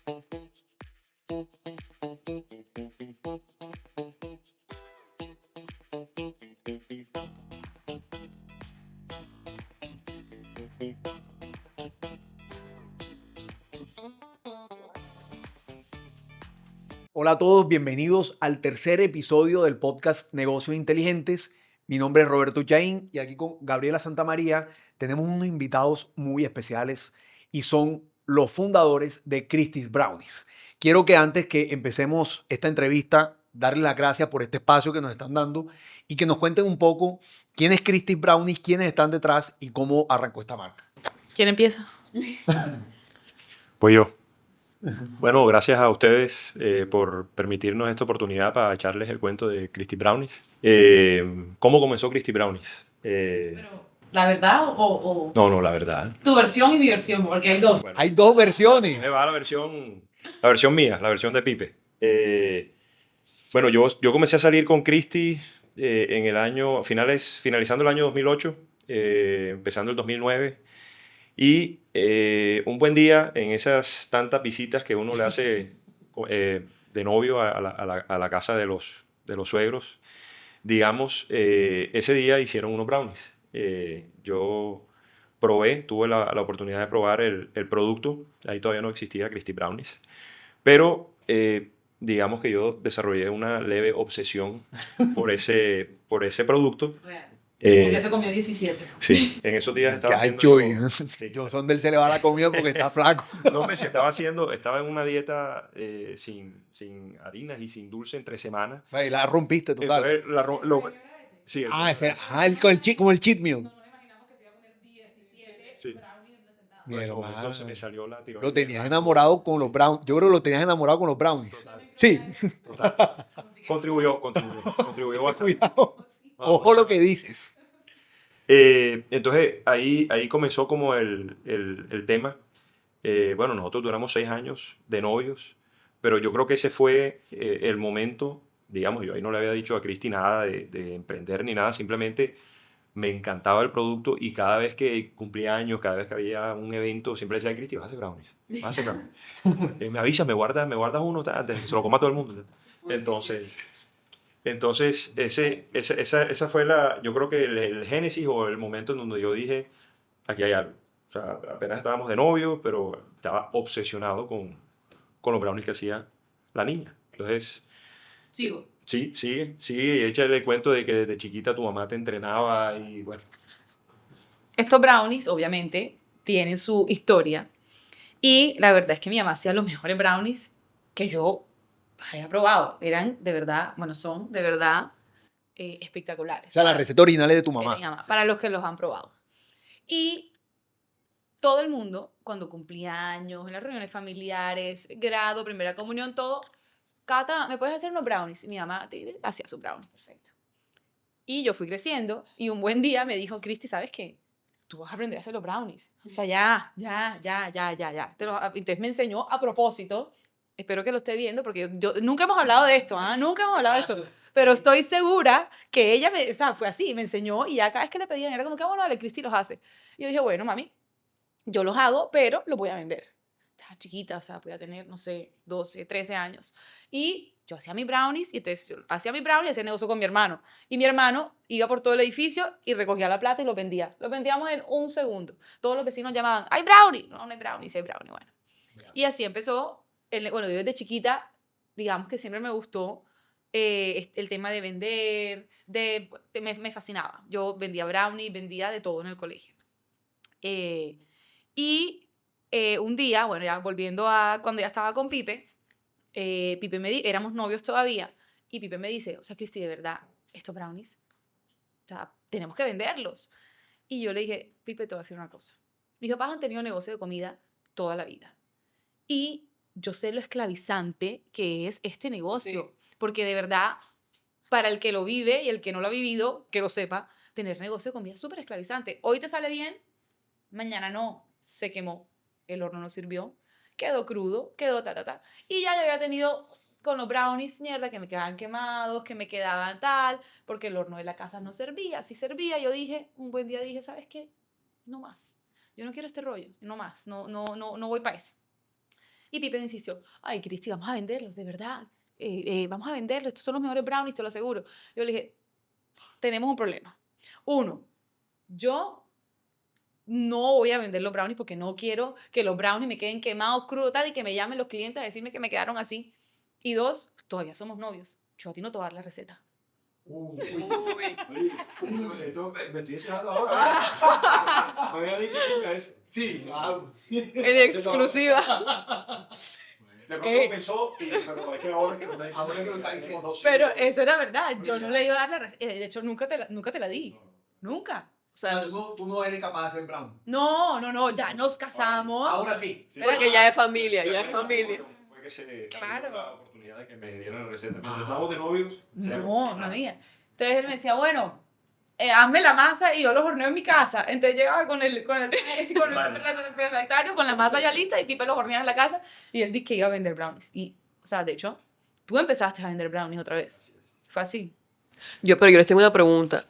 Hola a todos, bienvenidos al tercer episodio del podcast Negocios Inteligentes. Mi nombre es Roberto Chaín y aquí con Gabriela Santamaría tenemos unos invitados muy especiales y son los fundadores de Christie's Brownies. Quiero que antes que empecemos esta entrevista, darles las gracias por este espacio que nos están dando y que nos cuenten un poco quién es Christie's Brownies, quiénes están detrás y cómo arrancó esta marca. ¿Quién empieza? Pues yo. Bueno, gracias a ustedes por permitirnos esta oportunidad para echarles el cuento de Christie's Brownies. ¿Cómo comenzó Christie's Brownies? Pero, ¿la verdad o No, la verdad. tu versión y mi versión? Porque hay dos. Hay dos versiones. Me va la versión mía, la versión de Pipe. Bueno, yo comencé a salir con Christie en el año, finalizando el año 2008, empezando el 2009. Y un buen día, en esas tantas visitas que uno le hace de novio a la casa de los suegros, digamos, ese día hicieron unos brownies. Yo tuve la oportunidad de probar el producto. Ahí todavía no existía Christie's Brownies. Pero digamos que yo desarrollé una leve obsesión por ese producto. Real. Eh, Porque se comió 17. Sí, en esos días estaba haciendo... Sí. Yo son del se le va la comida porque está flaco. No, hombre, si estaba en una dieta sin harinas y sin dulce entre semanas. Y la rompiste total. Entonces, sí, Como el cheat meal. No nos imaginamos que se iba a comer 17 Sí. brownies en una sentada. Mi en ese hermano. momento se me salió la tiroides. Lo tenías enamorado con los brownies. Yo creo que lo tenías enamorado con los brownies. Total. Sí. Total. Contribuyó bastante. Cuidado. Ojo lo que dices. Entonces ahí comenzó como el tema. Bueno, nosotros duramos 6 años de novios, pero yo creo que ese fue el momento, digamos, yo ahí no le había dicho a Cristi nada de emprender ni nada, simplemente me encantaba el producto y cada vez que cumplía años, cada vez que había un evento, siempre decía, Cristi, vas a hacer brownies, vas a hacer brownies. Me avisas, me guardas uno antes, que se lo coma todo el mundo. Entonces esa fue yo creo que el génesis o el momento en donde yo dije, aquí hay algo. O sea, apenas estábamos de novios, pero estaba obsesionado con los brownies que hacía la niña. Entonces, Sigo. sí, échale el cuento de que desde chiquita tu mamá te entrenaba y bueno. Estos brownies, obviamente, tienen su historia. Y la verdad es que mi mamá hacía los mejores brownies que yo había probado. Eran de verdad, bueno, son de verdad espectaculares. O sea, la receta original es de tu De mi mamá. mamá, para los que los han probado. Y todo el mundo, cuando cumplía años, en las reuniones familiares, grado, primera comunión, todo, Cata, ¿me puedes hacer unos brownies? Y mi mamá hacía sus brownies, perfecto. Y yo fui creciendo y un buen día me dijo, Cristi, ¿sabes qué? Tú vas a aprender a hacer los brownies. O sea, ya. Entonces me enseñó a propósito, espero que lo esté viendo, porque nunca hemos hablado de esto, nunca hemos hablado de esto, pero estoy segura que ella, o sea, fue así, me enseñó y ya cada vez que le pedían era como que, bueno, dale, Cristi los hace. Y yo dije, bueno, mami, yo los hago, pero los voy a vender. Estaba chiquita, o sea, podía tener, no sé, 12, 13 años. Y yo hacía mis brownies, y entonces yo hacía mis brownies y hacía negocio con mi hermano. Y mi hermano iba por todo el edificio y recogía la plata y los vendía. Los vendíamos en un segundo. Todos los vecinos llamaban, ¡hay brownie! No hay brownie, sí hay brownie, bueno. Y así empezó, bueno, yo desde chiquita, digamos que siempre me gustó el tema de vender, me fascinaba. Yo vendía brownie, vendía de todo en el colegio. Y un día, bueno, ya volviendo a cuando ya estaba con Pipe, éramos novios todavía, y Pipe me dice, o sea, Cristi, de verdad, estos brownies, o sea, tenemos que venderlos. Y yo le dije, Pipe, te voy a decir una cosa. Mis papás han tenido negocio de comida toda la vida. Y yo sé lo esclavizante que es este negocio. Sí. Porque de verdad, para el que lo vive y el que no lo ha vivido, que lo sepa, tener negocio de comida es súper esclavizante. Hoy te sale bien, mañana no, se quemó, el horno no sirvió, quedó crudo, quedó y ya yo había tenido con los brownies, mierda, que me quedaban quemados, que me quedaban tal, porque el horno de la casa no servía, si servía, yo dije, un buen día dije, ¿sabes qué? No más, yo no quiero este rollo, no más, no voy para ese. Y Pipe me insistió, ay, Cristi, vamos a venderlos, de verdad. Vamos a venderlos, estos son los mejores brownies, te lo aseguro. Yo le dije, tenemos un problema. Uno, yo no voy a vender los brownies porque no quiero que los brownies me queden quemados, crudos, tal, y que me llamen los clientes a decirme que me quedaron así. Y dos, todavía somos novios. Yo a ti no te voy a dar la receta. Esto me estoy enterando ahora. Me había dicho nunca eso. Sí. En exclusiva. De pronto pensó, pero es que ahora que lo está diciendo, no sé. Pero eso era verdad. Yo no le iba a dar la receta. De hecho, nunca te la di. Nunca. O sea, Tú no eres capaz de hacer brown. no, ya nos casamos. Ahora sí. Porque ya es familia, ya es familia. Fue que se Claro. dio la oportunidad de que me dieran la receta. Cuando estábamos de novios, cero. No había. Entonces él me decía, bueno, hazme la masa y yo los horneo en mi casa. Entonces llegaba con el refractario, con la masa ya lista y Pipe los horneaba en la casa y él dice que iba a vender brownies. Y, o sea, de hecho, tú empezaste a vender brownies otra vez. Fue así. Pero yo les tengo una pregunta.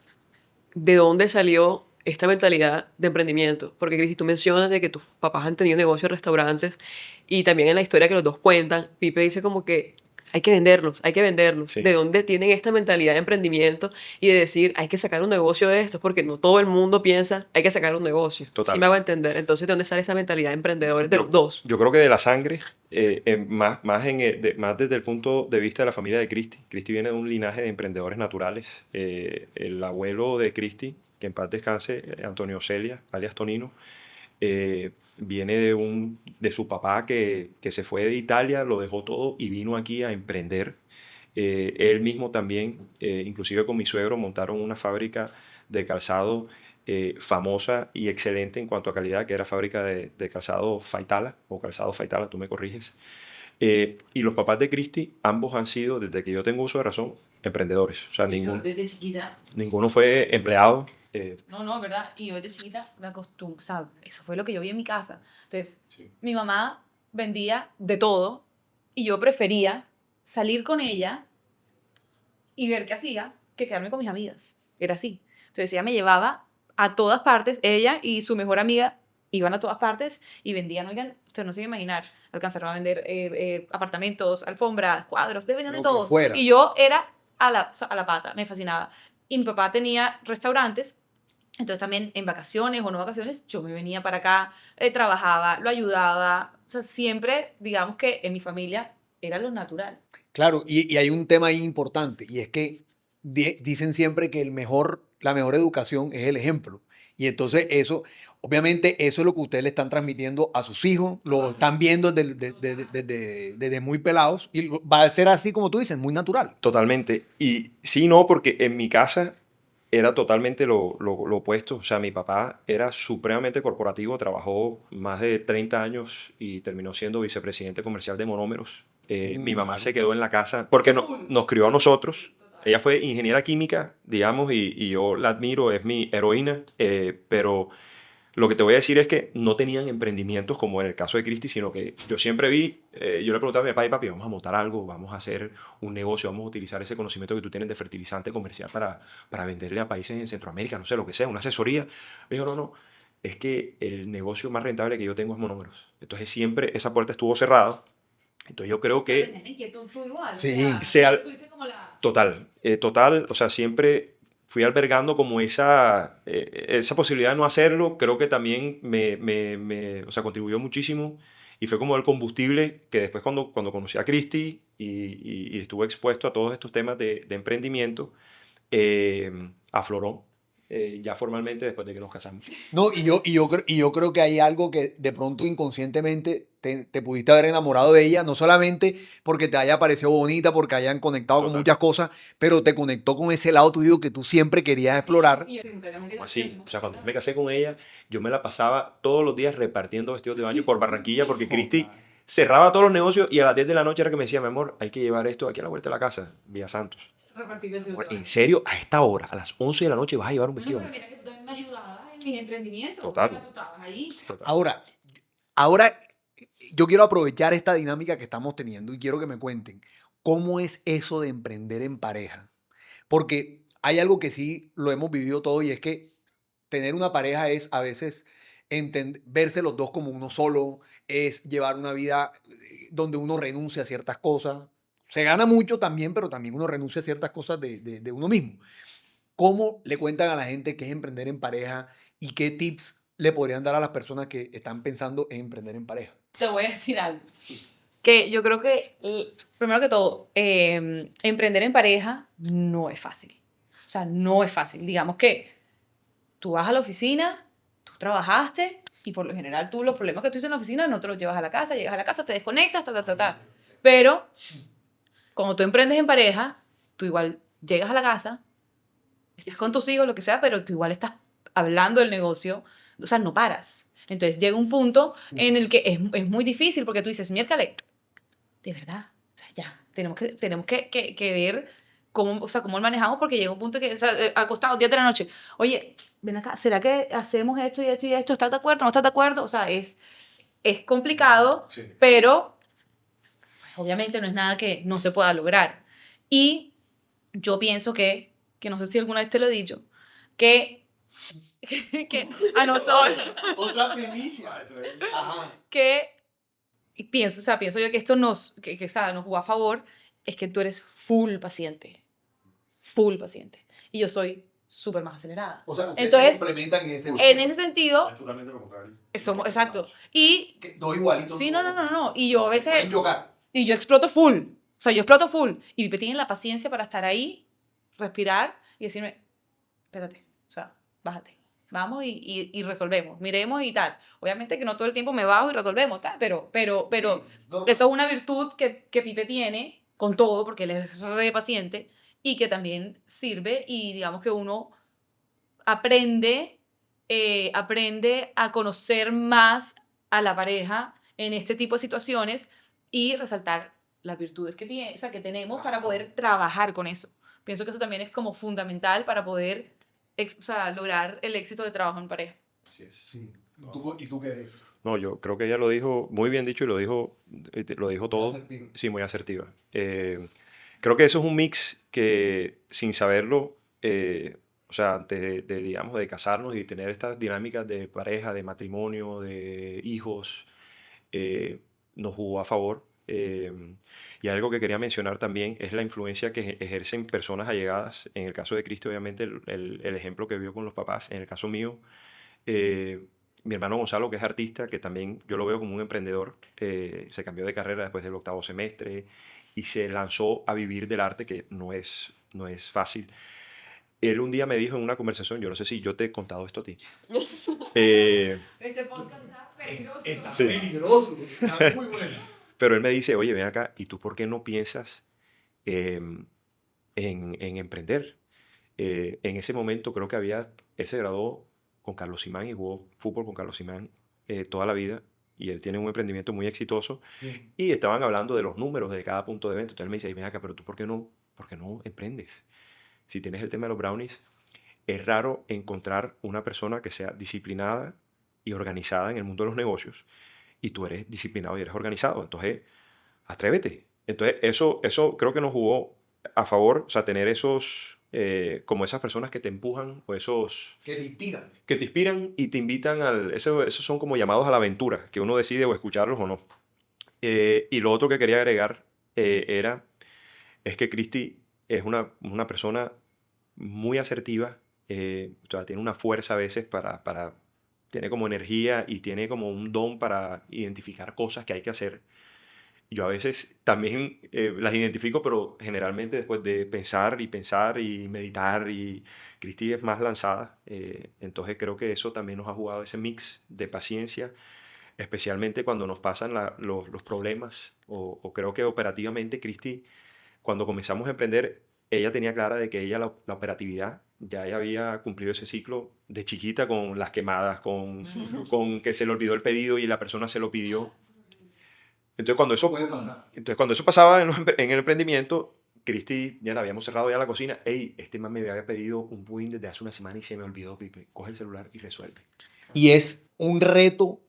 ¿De dónde salió esta mentalidad de emprendimiento? Porque, Cristi, tú mencionas de que tus papás han tenido negocios de restaurantes y también en la historia que los dos cuentan, Pipe dice como que hay que venderlos, hay que venderlos. Sí. ¿De dónde tienen esta mentalidad de emprendimiento y de decir, hay que sacar un negocio de esto? Porque no todo el mundo piensa, hay que sacar un negocio. Total. Sí me hago entender. Entonces, ¿de dónde sale esa mentalidad de emprendedores de los dos? Yo creo que de la sangre, más desde el punto de vista de la familia de Cristi. Cristi viene de un linaje de emprendedores naturales. El abuelo de Cristi, que en paz descanse, Antonio Celia, alias Tonino, viene de su papá que se fue de Italia, lo dejó todo y vino aquí a emprender. Él mismo también, inclusive con mi suegro, montaron una fábrica de calzado famosa y excelente en cuanto a calidad, que era fábrica de calzado Faitala, o calzado Faitala, tú me corriges. Y los papás de Cristi, ambos han sido, desde que yo tengo uso de razón, emprendedores. O sea, Desde chiquita. ninguno fue empleado. No, ¿verdad? Y yo desde chiquita me acostumbré, o sea, eso fue lo que yo vi en mi casa. Entonces, Sí. mi mamá vendía de todo y yo prefería salir con ella y ver qué hacía que quedarme con mis amigas. Era así. Entonces, ella me llevaba a todas partes, ella y su mejor amiga iban a todas partes y vendían, oigan, usted no se va a imaginar, alcanzaron a vender apartamentos, alfombras, cuadros, vendían de Lo que todo. fuera. Y yo era a la pata, me fascinaba. Y mi papá tenía restaurantes. Entonces también en vacaciones o no vacaciones, yo me venía para acá, trabajaba, lo ayudaba. O sea, siempre, digamos que en mi familia era lo natural. Claro, y hay un tema ahí importante, y es que dicen siempre que la mejor educación es el ejemplo. Y entonces eso, obviamente, eso es lo que ustedes le están transmitiendo a sus hijos, lo están viendo desde muy pelados, y va a ser así como tú dices, muy natural. Totalmente. Y sí, no, porque en mi casa era totalmente lo opuesto. O sea, mi papá era supremamente corporativo, trabajó más de 30 años y terminó siendo vicepresidente comercial de Monómeros. Mi mamá se quedó en la casa porque nos crió a nosotros. Ella fue ingeniera química, digamos, y yo la admiro, es mi heroína, pero lo que te voy a decir es que no tenían emprendimientos como en el caso de Cristi, sino que yo siempre vi, yo le preguntaba a mi papá y papi, vamos a montar algo, vamos a hacer un negocio, vamos a utilizar ese conocimiento que tú tienes de fertilizante comercial para venderle a países en Centroamérica, no sé, lo que sea, una asesoría. Me dijo, no, es que el negocio más rentable que yo tengo es Monómeros. Entonces siempre esa puerta estuvo cerrada. Entonces yo creo que... Tenías inquietud tú igual. Sí. Tuviste como la... Total, o sea, siempre fui albergando como esa posibilidad de no hacerlo. Creo que también o sea, contribuyó muchísimo y fue como el combustible que después cuando conocí a Cristi y estuve expuesto a todos estos temas de emprendimiento, afloró ya formalmente después de que nos casamos. No, y yo creo que hay algo que de pronto inconscientemente te pudiste haber enamorado de ella, no solamente porque te haya parecido bonita, porque hayan conectado con Total. muchas cosas, pero te conectó con ese lado tuyo que tú siempre querías explorar. Como así, o sea, cuando me casé con ella, yo me la pasaba todos los días repartiendo vestidos de baño por Barranquilla porque Cristi cerraba todos los negocios y a las 10 de la noche era que me decía, mi amor, hay que llevar esto aquí a la vuelta de la casa, Villa Santos. ¿En serio? A esta hora, a las 11 de la noche vas a llevar un vestido. Pero mira que tú también me ayudabas en mis emprendimientos. Total. O sea, tú estabas ahí. Ahora, yo quiero aprovechar esta dinámica que estamos teniendo y quiero que me cuenten cómo es eso de emprender en pareja. Porque hay algo que sí lo hemos vivido todo y es que tener una pareja es a veces verse los dos como uno solo, es llevar una vida donde uno renuncia a ciertas cosas. Se gana mucho también, pero también uno renuncia a ciertas cosas de uno mismo. ¿Cómo le cuentan a la gente qué es emprender en pareja y qué tips le podrían dar a las personas que están pensando en emprender en pareja? Te voy a decir algo. Que yo creo que, primero que todo, emprender en pareja no es fácil. O sea, no es fácil. Digamos que tú vas a la oficina, tú trabajaste y por lo general tú los problemas que tuviste en la oficina no te los llevas a la casa, llegas a la casa, te desconectas, ta. Pero cuando tú emprendes en pareja, tú igual llegas a la casa, estás con tus hijos, lo que sea, pero tú igual estás hablando del negocio, o sea, no paras. Entonces llega un punto en el que es muy difícil porque tú dices, miércoles, de verdad, o sea, ya, tenemos que ver cómo, o sea, cómo lo manejamos porque llega un punto que, o sea, acostados, 10 de la noche, oye, ven acá, ¿será que hacemos esto y esto y esto? ¿Estás de acuerdo? ¿No estás de acuerdo? O sea, es complicado, Sí. pero pues, obviamente no es nada que no se pueda lograr. Y yo pienso que no sé si alguna vez te lo he dicho, que a nosotros, Otra primicia. Ajá. que y pienso, o sea, pienso yo que esto o sea, nos jugó a favor, es que tú eres full paciente. Y yo soy súper más acelerada. O sea, ustedes Entonces, se complementan en ese En ese sentido, Es totalmente lo contrario. somos, exacto. Y, Dos igualitos. sí, no. Y yo a veces, Pueden chocar. y yo exploto full. O sea, yo exploto full. Y Pipe tiene la paciencia para estar ahí, respirar y decirme, espérate, o sea, bájate. Vamos y resolvemos, miremos y tal. Obviamente que no todo el tiempo me bajo y resolvemos, tal, pero No, eso es una virtud que Pipe tiene con todo, porque él es re paciente y que también sirve y digamos que uno aprende, aprende a conocer más a la pareja en este tipo de situaciones y resaltar las virtudes que tiene, o sea, que tenemos para poder trabajar con eso. Pienso que eso también es como fundamental para poder o sea, lograr el éxito de trabajo en pareja. Así es. Sí. ¿Y tú qué eres? No, yo creo que ella lo dijo muy bien dicho y lo dijo todo. Asertivo. Sí, muy asertiva. Creo que eso es un mix que sin saberlo, o sea, antes digamos, de casarnos y tener estas dinámicas de pareja, de matrimonio, de hijos, nos jugó a favor. Y algo que quería mencionar también es la influencia que ejercen personas allegadas. En el caso de Cristo, obviamente, el ejemplo que vio con los papás. En el caso mío, mi hermano Gonzalo, que es artista, que también yo lo veo como un emprendedor, se cambió de carrera después del 8º semestre y se lanzó a vivir del arte, que no es fácil. Él un día me dijo en una conversación, yo no sé si yo te he contado esto a ti. Este podcast está peligroso. Está Sí. peligroso. Está muy bueno. Pero él me dice, oye, ven acá, ¿y tú por qué no piensas en emprender? En ese momento creo que él se graduó con Carlos Simán y jugó fútbol con Carlos Simán toda la vida. Y él tiene un emprendimiento muy exitoso. Sí. Y estaban hablando de los números de cada punto de venta. Entonces él me dice, ven acá, pero tú por qué no emprendes? Si tienes el tema de los brownies, es raro encontrar una persona que sea disciplinada y organizada en el mundo de los negocios. Y tú eres disciplinado y eres organizado. Entonces, atrévete. Entonces, eso creo que nos jugó a favor, o sea, tener como esas personas que te empujan o esos Que te inspiran. que te inspiran y te invitan esos son como llamados a la aventura, que uno decide o escucharlos o no. Y lo otro que quería agregar es que Cristi es una persona muy asertiva, o sea, tiene una fuerza a veces tiene como energía y tiene como un don para identificar cosas que hay que hacer. Yo a veces también las identifico, pero generalmente después de pensar y meditar, y Cristi es más lanzada. Entonces creo que eso también nos ha jugado ese mix de paciencia, especialmente cuando nos pasan los problemas. O creo que operativamente Cristi, cuando comenzamos a emprender, ella tenía clara de que ella la operatividad, ya ella había cumplido ese ciclo de chiquita con las quemadas, con que se le olvidó el pedido y la persona se lo pidió. Entonces cuando eso pasaba en el emprendimiento, Cristi, ya la habíamos cerrado ya la cocina. Hey, este man me había pedido un pudín desde hace una semana y se me olvidó, Pipe. Coge el celular y resuelve. Y es un reto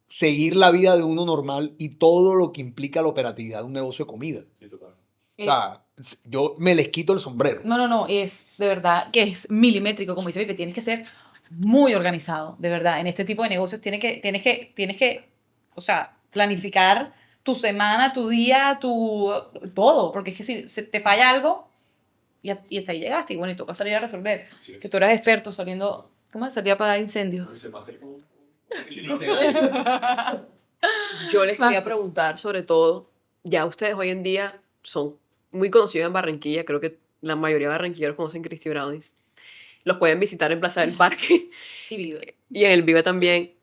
seguir la vida de uno normal y todo lo que implica la operatividad de un negocio de comida. Sí, total. O sea, yo me les quito el sombrero. No, es de verdad que es milimétrico, como dice Pipe, tienes que ser muy organizado, de verdad. En este tipo de negocios tienes que, o sea, planificar tu semana, tu día, todo. Porque es que si te falla algo y hasta ahí llegaste y bueno, y toca salir a resolver. Sí. Que tú eras experto saliendo, ¿cómo es? Salir a apagar incendios. Yo les quería preguntar sobre todo, ya ustedes hoy en día son muy conocidos en Barranquilla, creo que la mayoría de barranquilleros conocen Cristi Brownies. Los pueden visitar en Plaza del Parque Y vive. y en el Vive también.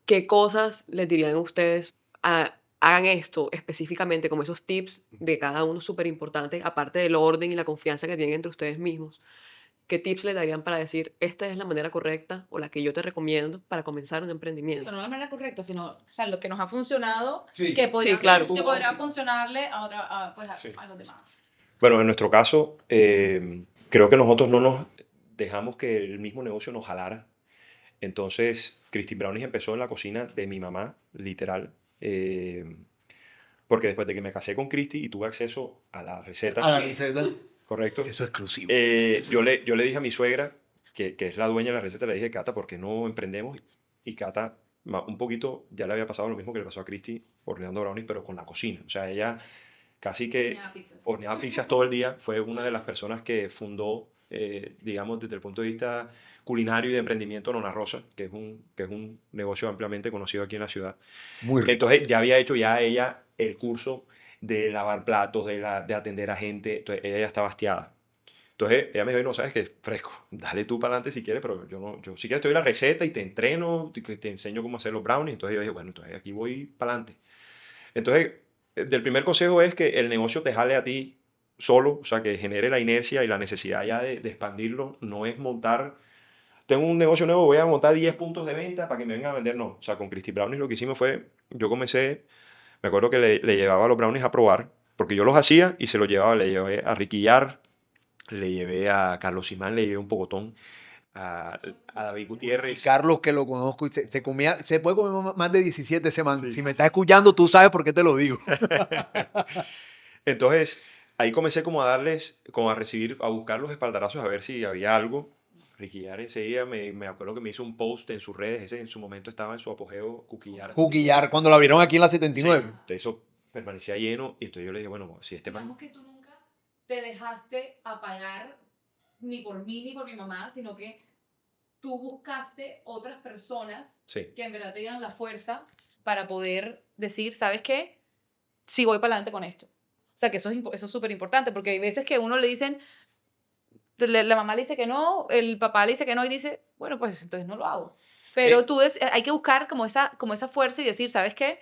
¿Qué cosas les dirían a ustedes? Hagan esto específicamente, como esos tips de cada uno súper importantes, aparte del orden y la confianza que tienen entre ustedes mismos. ¿Qué tips les darían para decir, esta es la manera correcta o la que yo te recomiendo para comenzar un Sí, emprendimiento? pero no de la manera correcta, sino, o sea, lo que nos ha funcionado, Sí. que podría, Sí, claro. que podrá funcionarle pues Sí. a los demás. Bueno, en nuestro caso, creo que nosotros no nos dejamos que el mismo negocio nos jalara. Entonces, Cristi Brownies empezó en la cocina de mi mamá, literal. Porque después de que me casé con Cristi y tuve acceso a la receta, A la receta. correcto, Eso es exclusivo. yo le dije a mi suegra, que es la dueña de la receta, le dije, Cata, ¿por qué no emprendemos? Y Cata, un poquito, ya le había pasado lo mismo que le pasó a Cristi horneando brownies, pero con la cocina. O sea, ella casi que horneaba pizzas todo el día. Fue una de las personas que fundó, digamos, desde el punto de vista culinario y de emprendimiento, Nona Rosa, que es un negocio ampliamente conocido aquí en la ciudad. Muy rico. Entonces ya había hecho ya ella el curso de lavar platos, de atender a gente. Entonces ella ya estaba hastiada. Entonces ella me dijo, no, sabes que es fresco, dale tú para adelante si quieres, pero yo si quieres te doy la receta y te entreno, te enseño cómo hacer los brownies. Entonces yo dije, bueno, entonces aquí voy para adelante. Entonces, del primer consejo es que el negocio te jale a ti solo, o sea, que genere la inercia y la necesidad ya de expandirlo. No es montar, tengo un negocio nuevo, voy a montar 10 puntos de venta para que me vengan a vender. No, o sea, con Cristi Brownies lo que hicimos fue, yo comencé, me acuerdo que le llevaba los brownies a probar, porque yo los hacía y se los llevaba, le llevé a Riquillar, le llevé a Carlos Simán, le llevé un pocotón, a David Gutiérrez. Carlos, que lo conozco, y se comía, se puede comer más de 17 semanas. Sí, Si sí, me sí. estás escuchando, tú sabes por qué te lo digo. Entonces, ahí comencé como a darles, como a recibir, a buscar los espaldarazos, a ver si había algo. Riquillar enseguida, me acuerdo que me hizo un post en sus redes, ese en su momento estaba en su apogeo, Cuquillar. Juquillar, cuando lo abrieron aquí en la Sí, 79. entonces eso permanecía lleno y entonces yo le dije, bueno, si este man... Digamos que tú nunca te dejaste apagar ni por mí ni por mi mamá, sino que tú buscaste otras personas Sí, que en verdad te dieran la fuerza para poder decir, ¿sabes qué? Sí voy para adelante con esto. O sea, que eso es súper importante, porque hay veces que uno le dicen, la mamá le dice que no, el papá le dice que no y dice, bueno, pues entonces no lo hago. Pero hay que buscar como esa fuerza y decir, ¿sabes qué?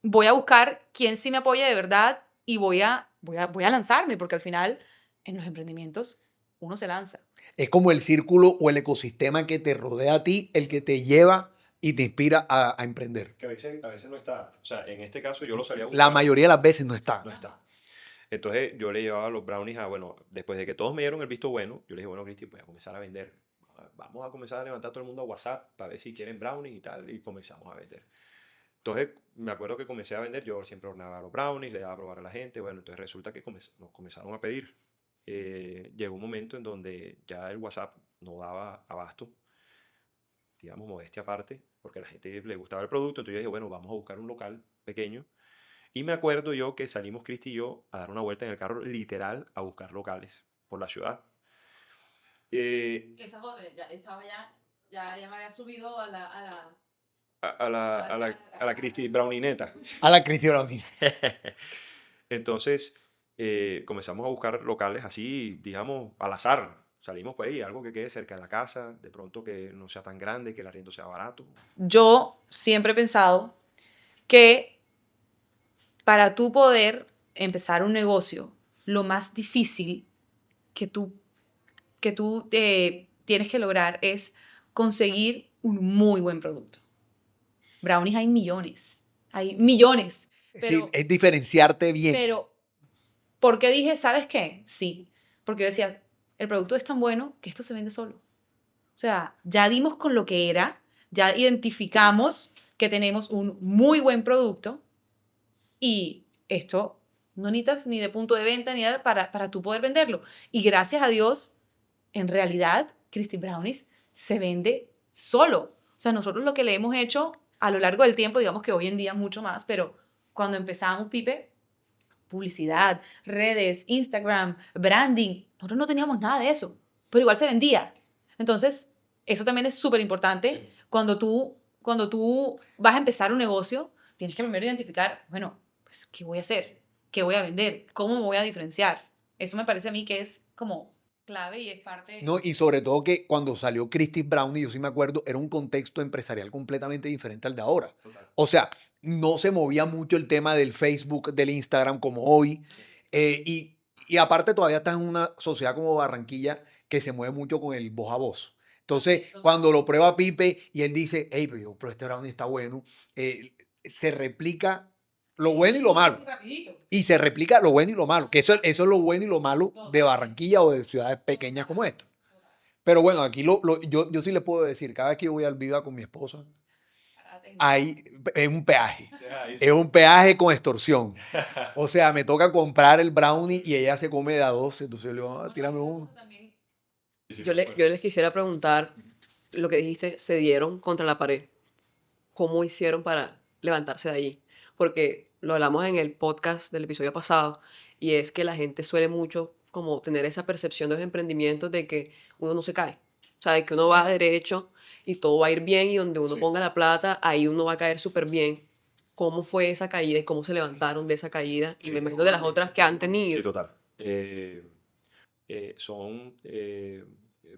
Voy a buscar quién sí me apoya de verdad y voy a lanzarme, porque al final en los emprendimientos uno se lanza. Es como el círculo o el ecosistema que te rodea a ti, el que te lleva y te inspira a emprender. que a veces no está. O sea, en este caso yo lo salía a buscar. La mayoría de las veces no está. No está. Entonces yo le llevaba los brownies a, bueno, después de que todos me dieron el visto bueno, yo le dije, bueno, Cristi, voy a comenzar a vender. Vamos a comenzar a levantar a todo el mundo a WhatsApp para ver si quieren brownies y tal, y comenzamos a vender. Entonces me acuerdo que comencé a vender, yo siempre horneaba los brownies, le daba a probar a la gente, bueno, entonces resulta que nos comenzaron a pedir. Llegó un momento en donde ya el WhatsApp no daba abasto, digamos, modestia aparte, porque a la gente le gustaba el producto, entonces yo dije, bueno, vamos a buscar un local pequeño. Y me acuerdo yo que salimos Cristi y yo a dar una vuelta en el carro, literal, a buscar locales por la ciudad. Esa es otra, ya me había subido a A la Cristi Brownineta. A la Cristi Brownie. Entonces comenzamos a buscar locales así, digamos, al azar. Salimos pues ahí, algo que quede cerca de la casa, de pronto que no sea tan grande, que el arriendo sea barato. Yo siempre he pensado que para tú poder empezar un negocio, lo más difícil que tú tienes que lograr es conseguir un muy buen producto. Brownies hay millones. Sí, es diferenciarte bien. Pero, ¿por qué dije, sabes qué? Sí, porque yo decía, el producto es tan bueno que esto se vende solo. O sea, ya dimos con lo que era, ya identificamos que tenemos un muy buen producto y esto no necesitas ni de punto de venta ni nada para tú poder venderlo. Y gracias a Dios, en realidad, Cristi Brownies se vende solo. O sea, nosotros lo que le hemos hecho a lo largo del tiempo, digamos que hoy en día mucho más, pero cuando empezamos, Pipe, publicidad, redes, Instagram, branding, nosotros no teníamos nada de eso, pero igual se vendía. Entonces, eso también es súper importante. Sí. Cuando tú vas a empezar un negocio, tienes que primero identificar, bueno, pues, ¿qué voy a hacer? ¿Qué voy a vender? ¿Cómo me voy a diferenciar? Eso me parece a mí que es como clave y es parte... No, y sobre todo que cuando salió Christie Brownie, yo sí me acuerdo, era un contexto empresarial completamente diferente al de ahora. Total. O sea, no se movía mucho el tema del Facebook, del Instagram como hoy. Y aparte todavía estás en una sociedad como Barranquilla que se mueve mucho con el voz a voz. Entonces, Total. cuando lo prueba Pipe y él dice, hey, pero este brownie está bueno, se replica lo bueno y lo malo. Rapidito. Y se replica lo bueno y lo malo, que eso es lo bueno y lo malo de Totalmente. Barranquilla o de ciudades pequeñas como esta. Pero bueno, aquí yo sí le puedo decir, cada vez que yo voy al Viva con mi esposa, hay, es un peaje. Es un peaje con extorsión. O sea, me toca comprar el brownie y ella se come de a 12, entonces yo le digo, tírame uno. Yo les quisiera preguntar, lo que dijiste, se dieron contra la pared. ¿Cómo hicieron para levantarse de allí? Porque lo hablamos en el podcast del episodio pasado, y es que la gente suele mucho como tener esa percepción de los emprendimientos de que uno no se cae. O sea, de que uno va derecho y todo va a ir bien y donde uno Sí. ponga la plata, ahí uno va a caer súper bien. ¿Cómo fue esa caída y cómo se levantaron de esa caída? Y me imagino de las otras que han Sí, tenido. total. Son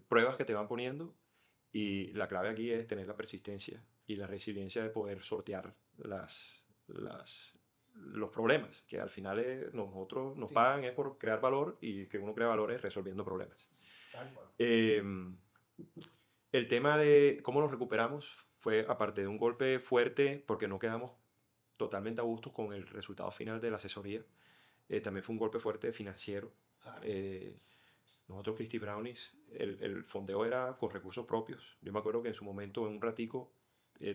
pruebas que te van poniendo y la clave aquí es tener la persistencia y la resiliencia de poder sortear los problemas, que al final nosotros nos pagan es por crear valor y que uno crea valor es resolviendo problemas. Eh, el tema de cómo nos recuperamos fue, aparte de un golpe fuerte, porque no quedamos totalmente a gusto con el resultado final de la asesoría, también fue un golpe fuerte financiero. Nosotros, Christie Brownies, el fondeo era con recursos propios. Yo me acuerdo que en su momento, en un ratico,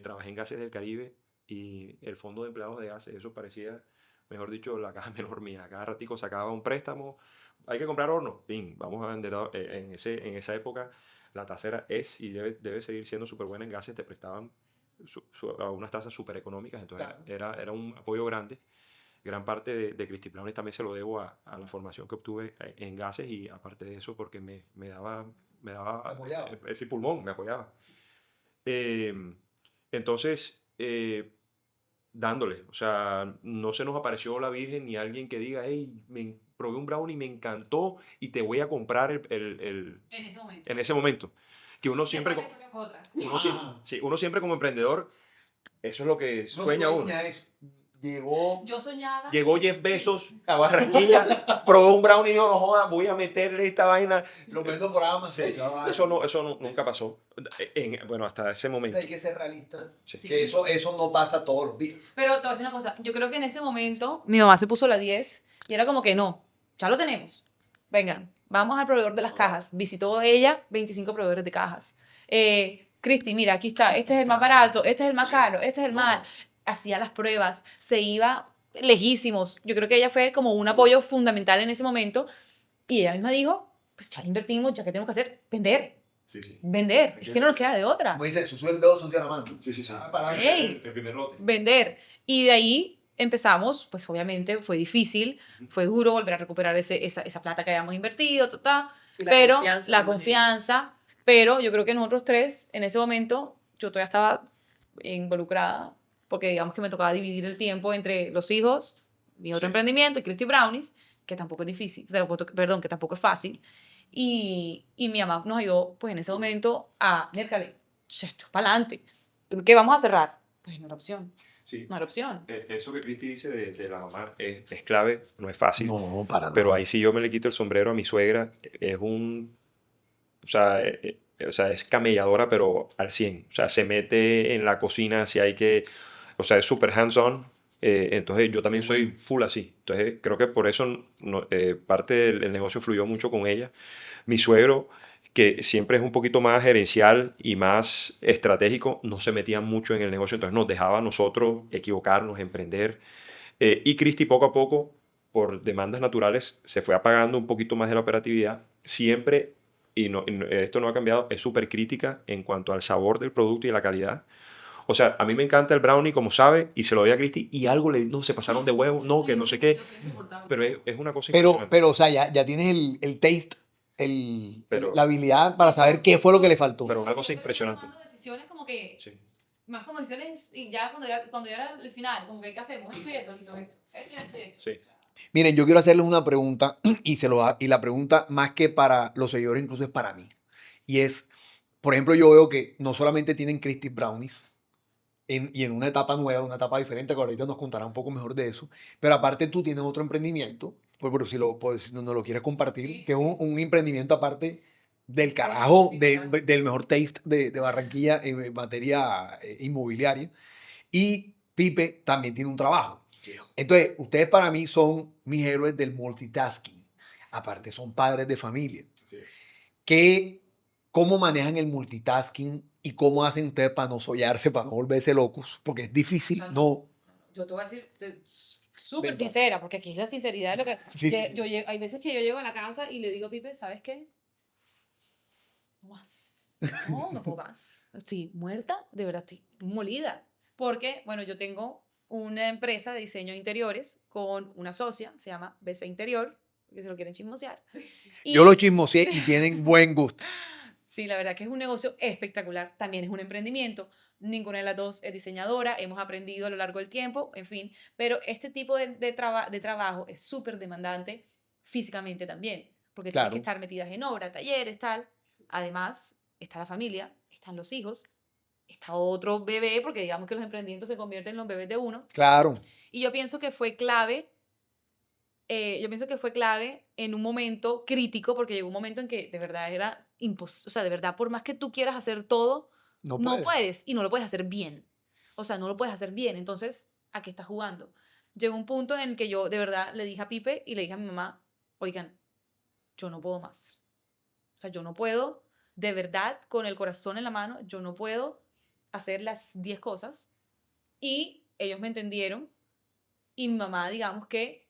trabajé en Gases del Caribe y el fondo de empleados de gases, eso parecía, mejor dicho, la caja menor mía. Cada ratico sacaba un préstamo, hay que comprar horno, ¡ping! Vamos a vender. En esa época la tasa es y debe seguir siendo súper buena. En gases te prestaban a unas tasas súper económicas, entonces Claro. era un apoyo grande. Gran parte de Christie Brownies también se lo debo a la formación que obtuve en gases y aparte de eso porque me daba Apoyaba. ese pulmón, me apoyaba. Eh, entonces, dándole, o sea, no se nos apareció la Virgen ni alguien que diga, hey, probé un brownie y me encantó y te voy a comprar En ese momento. en ese momento. Que uno siempre, uno siempre como emprendedor, eso es lo que sueña uno. Yo soñaba. Llegó Jeff Bezos a Barranquilla, probó un brownie y dijo, no joda, voy a meterle esta vaina. Lo vendo por Amazon. Sí, nunca pasó. Bueno, hasta ese momento. Hay que ser realista. Sí. Que eso no pasa todos los días. Pero te voy a decir una cosa, yo creo que en ese momento mi mamá se puso la 10 y era como que no, ya lo tenemos. Vengan, vamos al proveedor de las cajas. Visitó ella 25 proveedores de cajas. Cristi, mira, aquí está, este es el más barato, este es el más caro, este es el más... Hacía las pruebas, se iba lejísimos. Yo creo que ella fue como un apoyo fundamental en ese momento y ella misma dijo, pues ya invertimos, ya que tenemos que hacer, vender. Sí, sí. Vender, es que no nos queda de otra. Como dice, su sueldo sucia la mano. Sí, sí, sí. Para Ey. El primer lote. Vender. Y de ahí empezamos, pues obviamente fue difícil, fue duro volver a recuperar esa plata que habíamos invertido, Y la pero confianza, la me imagino. confianza, pero yo creo que nosotros tres, en ese momento, yo todavía estaba involucrada, porque digamos que me tocaba dividir el tiempo entre los hijos, mi otro Sí. emprendimiento y Christie Brownies, que tampoco es difícil, perdón, que tampoco es fácil. Y mi mamá nos ayudó, pues en ese momento, a, miércoles, esto, para adelante. ¿Qué vamos a cerrar? Pues no era opción. Sí. No era opción. Eso que Cristi dice de la mamá es clave, no es fácil. No, para nada. Pero ahí sí yo me le quito el sombrero a mi suegra. Es o sea, es camelladora, pero al 100. O sea, se mete en la cocina si hay que... O sea, es súper hands-on. Entonces yo también soy full así. Entonces creo que por eso parte del negocio fluyó mucho con ella. Mi suegro, que siempre es un poquito más gerencial y más estratégico, no se metía mucho en el negocio. Entonces nos dejaba a nosotros equivocarnos, emprender. Y Cristi poco a poco, por demandas naturales, se fue apagando un poquito más de la operatividad. Siempre, esto no ha cambiado, es súper crítica en cuanto al sabor del producto y la calidad. O sea, a mí me encanta el brownie, como sabe, y se lo doy a Cristi, y algo le no, se pasaron de huevo, no, que no sé qué. Pero es una cosa impresionante. Pero, o sea, ya tienes el taste, Pero- la habilidad para saber qué fue lo que le faltó. Pero una cosa impresionante. Tomando decisiones como que, Sí. más como decisiones, y ya cuando ya era el final, como que, ¿qué hacemos? Esto y esto, listo, esto y esto. Sí. Miren, yo quiero hacerles una pregunta y la pregunta más que para los seguidores incluso es para mí. Y es, por ejemplo, yo veo que no solamente tienen Christie's Brownies y en una etapa nueva, una etapa diferente, que ahorita nos contará un poco mejor de eso, pero aparte tú tienes otro emprendimiento, pero si si no lo quieres compartir, Sí, que es sí. un emprendimiento aparte del carajo, Sí, total. del mejor taste de Barranquilla en materia inmobiliaria. Y Pipe también tiene un trabajo. Entonces, ustedes para mí son mis héroes del multitasking. Aparte, son padres de familia. ¿Qué, ¿Cómo manejan el multitasking y cómo hacen ustedes para no sollarse, para no volverse locos? Porque es difícil, Claro. no. Yo te voy a decir súper Verdad. sincera, porque aquí es la sinceridad. Lo que, Sí, sí. hay veces que yo llego a la casa y le digo a Pipe, ¿sabes qué? No más. No, no puedo más. Estoy muerta, de verdad estoy molida. Porque, bueno, yo tengo una empresa de diseño de interiores con una socia, se llama BC Interior, que se lo quieren chismosear. Yo lo chismoseé y tienen buen gusto. Sí, la verdad que es un negocio espectacular. También es un emprendimiento. Ninguna de las dos es diseñadora. Hemos aprendido a lo largo del tiempo, en fin. Pero este tipo de trabajo es súper demandante físicamente también. Porque tienes que Claro. estar metidas en obra, talleres, tal. Además, está la familia, están los hijos, está otro bebé, porque digamos que los emprendimientos se convierten en los bebés de uno. Claro. Y yo pienso que fue clave en un momento crítico, porque llegó un momento en que de verdad era imposible, o sea, de verdad, por más que tú quieras hacer todo, No no puedes. puedes y no lo puedes hacer bien. O sea, no lo puedes hacer bien. Entonces, ¿a qué estás jugando? Llegó un punto en el que yo de verdad le dije a Pipe y le dije a mi mamá, oigan, yo no puedo más. O sea, yo no puedo, de verdad, con el corazón en la mano, yo no puedo hacer las 10 cosas. Y ellos me entendieron y mi mamá, digamos que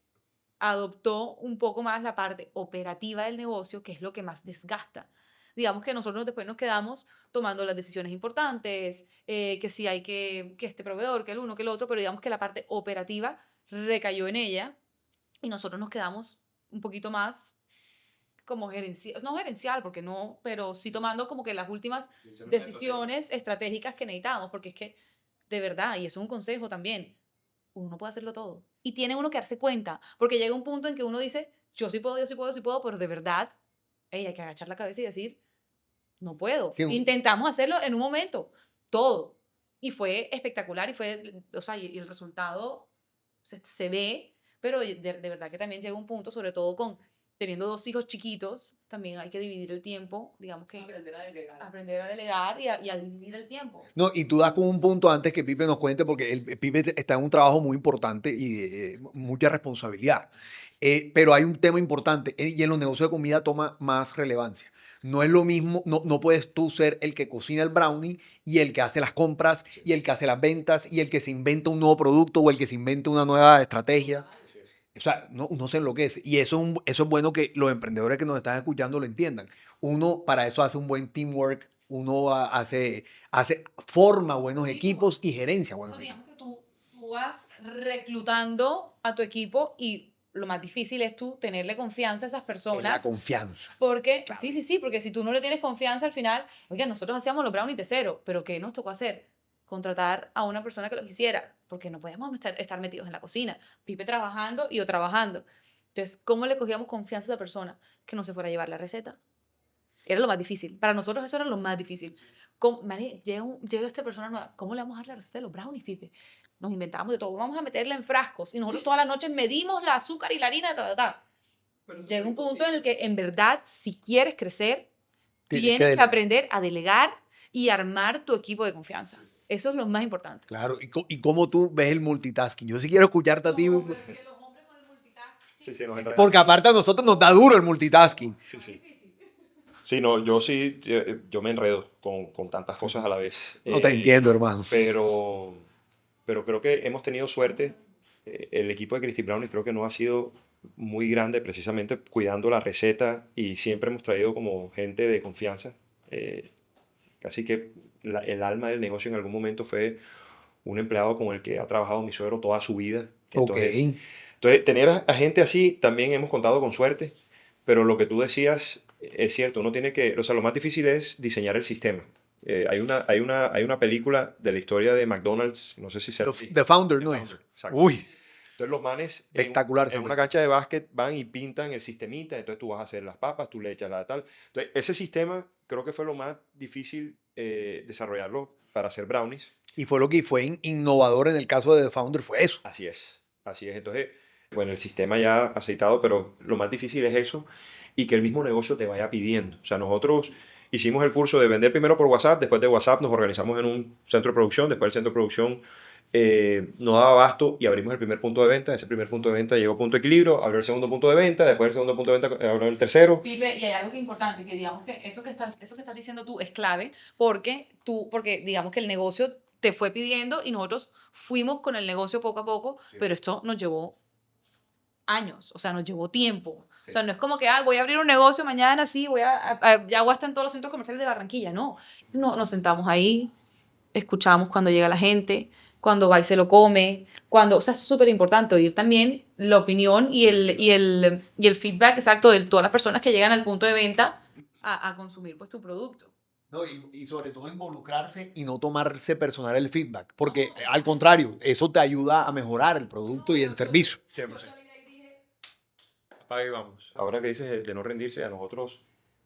adoptó un poco más la parte operativa del negocio, que es lo que más desgasta. Digamos que nosotros después nos quedamos tomando las decisiones importantes, que si hay que este proveedor, que el uno, que el otro, pero digamos que la parte operativa recayó en ella y nosotros nos quedamos un poquito más como gerencial, no gerencial, porque no, pero sí tomando como que las últimas decisiones estratégicas que necesitábamos, porque es que, de verdad, y eso es un consejo también, uno no puede hacerlo todo. Y tiene uno que darse cuenta, porque llega un punto en que uno dice, yo sí puedo, yo sí puedo, sí puedo, pero de verdad, ey, hay que agachar la cabeza y decir, no puedo. Sí, Intentamos hacerlo en un momento, todo. Y fue espectacular y fue, o sea, y el resultado se ve, pero de verdad que también llega un punto, sobre todo con teniendo dos hijos chiquitos, también hay que dividir el tiempo, digamos que aprender a delegar y a dividir el tiempo. No, y tú das con un punto antes que Pipe nos cuente, porque el Pipe está en un trabajo muy importante y mucha responsabilidad. Pero hay un tema importante y en los negocios de comida toma más relevancia. No es lo mismo, no puedes tú ser el que cocina el brownie y el que hace las compras y el que hace las ventas y el que se inventa un nuevo producto o el que se inventa una nueva estrategia. O sea, uno se enloquece. Y eso es bueno que los emprendedores que nos están escuchando lo entiendan. Uno para eso hace un buen teamwork, uno forma buenos Sí, equipos y gerencia o buenos sea, equipos. digamos que tú vas reclutando a tu equipo y lo más difícil es tú tenerle confianza a esas Es la personas. confianza. Porque, Claro. sí, porque si tú no le tienes confianza al final, oiga, nosotros hacíamos los brownies de cero, pero ¿qué nos tocó hacer? Contratar a una persona que lo hiciera, porque no podíamos estar metidos en la cocina, Pipe trabajando y yo trabajando. Entonces, ¿cómo le cogíamos confianza a esa persona? Que no se fuera a llevar la receta. Era lo más difícil. Para nosotros eso era lo más difícil. Llega esta persona nueva, ¿cómo le vamos a dar la receta de los brownies, Pipe? Nos inventamos de todo, vamos a meterla en frascos y nosotros todas las noches medimos la azúcar y la harina, Llega un punto en el que en verdad, si quieres crecer, Tienes que tienes que delegar. aprender a delegar y armar tu equipo de confianza. Eso es lo más importante. Claro. Y cómo tú ves el multitasking. Yo sí quiero escucharte a ti. No, pero es que los hombres con el multitasking. Sí, sí, nos enredamos. Porque aparte a nosotros nos da duro el multitasking. Sí, sí. Sí, no, yo sí, yo me enredo con tantas cosas a la vez. No te entiendo, hermano. Pero creo que hemos tenido suerte. El equipo de Christy Brown creo que no ha sido muy grande precisamente cuidando la receta y siempre hemos traído como gente de confianza. casi que el alma del negocio en algún momento fue un empleado con el que ha trabajado mi suegro toda su vida. Ok. Entonces tener a gente así también hemos contado con suerte, pero lo que tú decías es cierto, uno tiene que, o sea, lo más difícil es diseñar el sistema. Hay una película de la historia de McDonald's, no sé si se The Founder, ¿no es? exacto. Uy, Entonces los manes espectacular. en una cancha de básquet van y pintan el sistemita, entonces tú vas a hacer las papas, tú le echas la tal. Entonces ese sistema creo que fue lo más difícil desarrollarlo para hacer brownies. Y fue lo que fue innovador en el caso de The Founder, fue eso. Así es, así es. Entonces, bueno, el sistema ya aceitado, pero lo más difícil es eso y que el mismo negocio te vaya pidiendo. O sea, nosotros hicimos el curso de vender primero por WhatsApp, después de WhatsApp nos organizamos en un centro de producción, después el centro de producción no daba abasto y abrimos el primer punto de venta. Ese primer punto de venta llegó a punto de equilibrio, abrió el segundo punto de venta, después el segundo punto de venta abrió el tercero. Pipe, y hay algo que es importante, que digamos que eso que estás diciendo tú es clave, porque digamos que el negocio te fue pidiendo y nosotros fuimos con el negocio poco a poco, Sí. pero esto nos llevó años, o sea, nos llevó tiempo. Sí. O sea, no es como que voy a abrir un negocio mañana, sí, ya voy a estar en todos los centros comerciales de Barranquilla, no. No, nos sentamos ahí, escuchamos cuando llega la gente, cuando va y se lo come, o sea, eso es súper importante, oír también la opinión y el feedback exacto de todas las personas que llegan al punto de venta a consumir pues tu producto. No, y sobre todo involucrarse y no tomarse personal el feedback, porque al contrario, eso te ayuda a mejorar el producto y el servicio. Siempre. Apaga y vamos. Ahora que dices de no rendirse, a nosotros,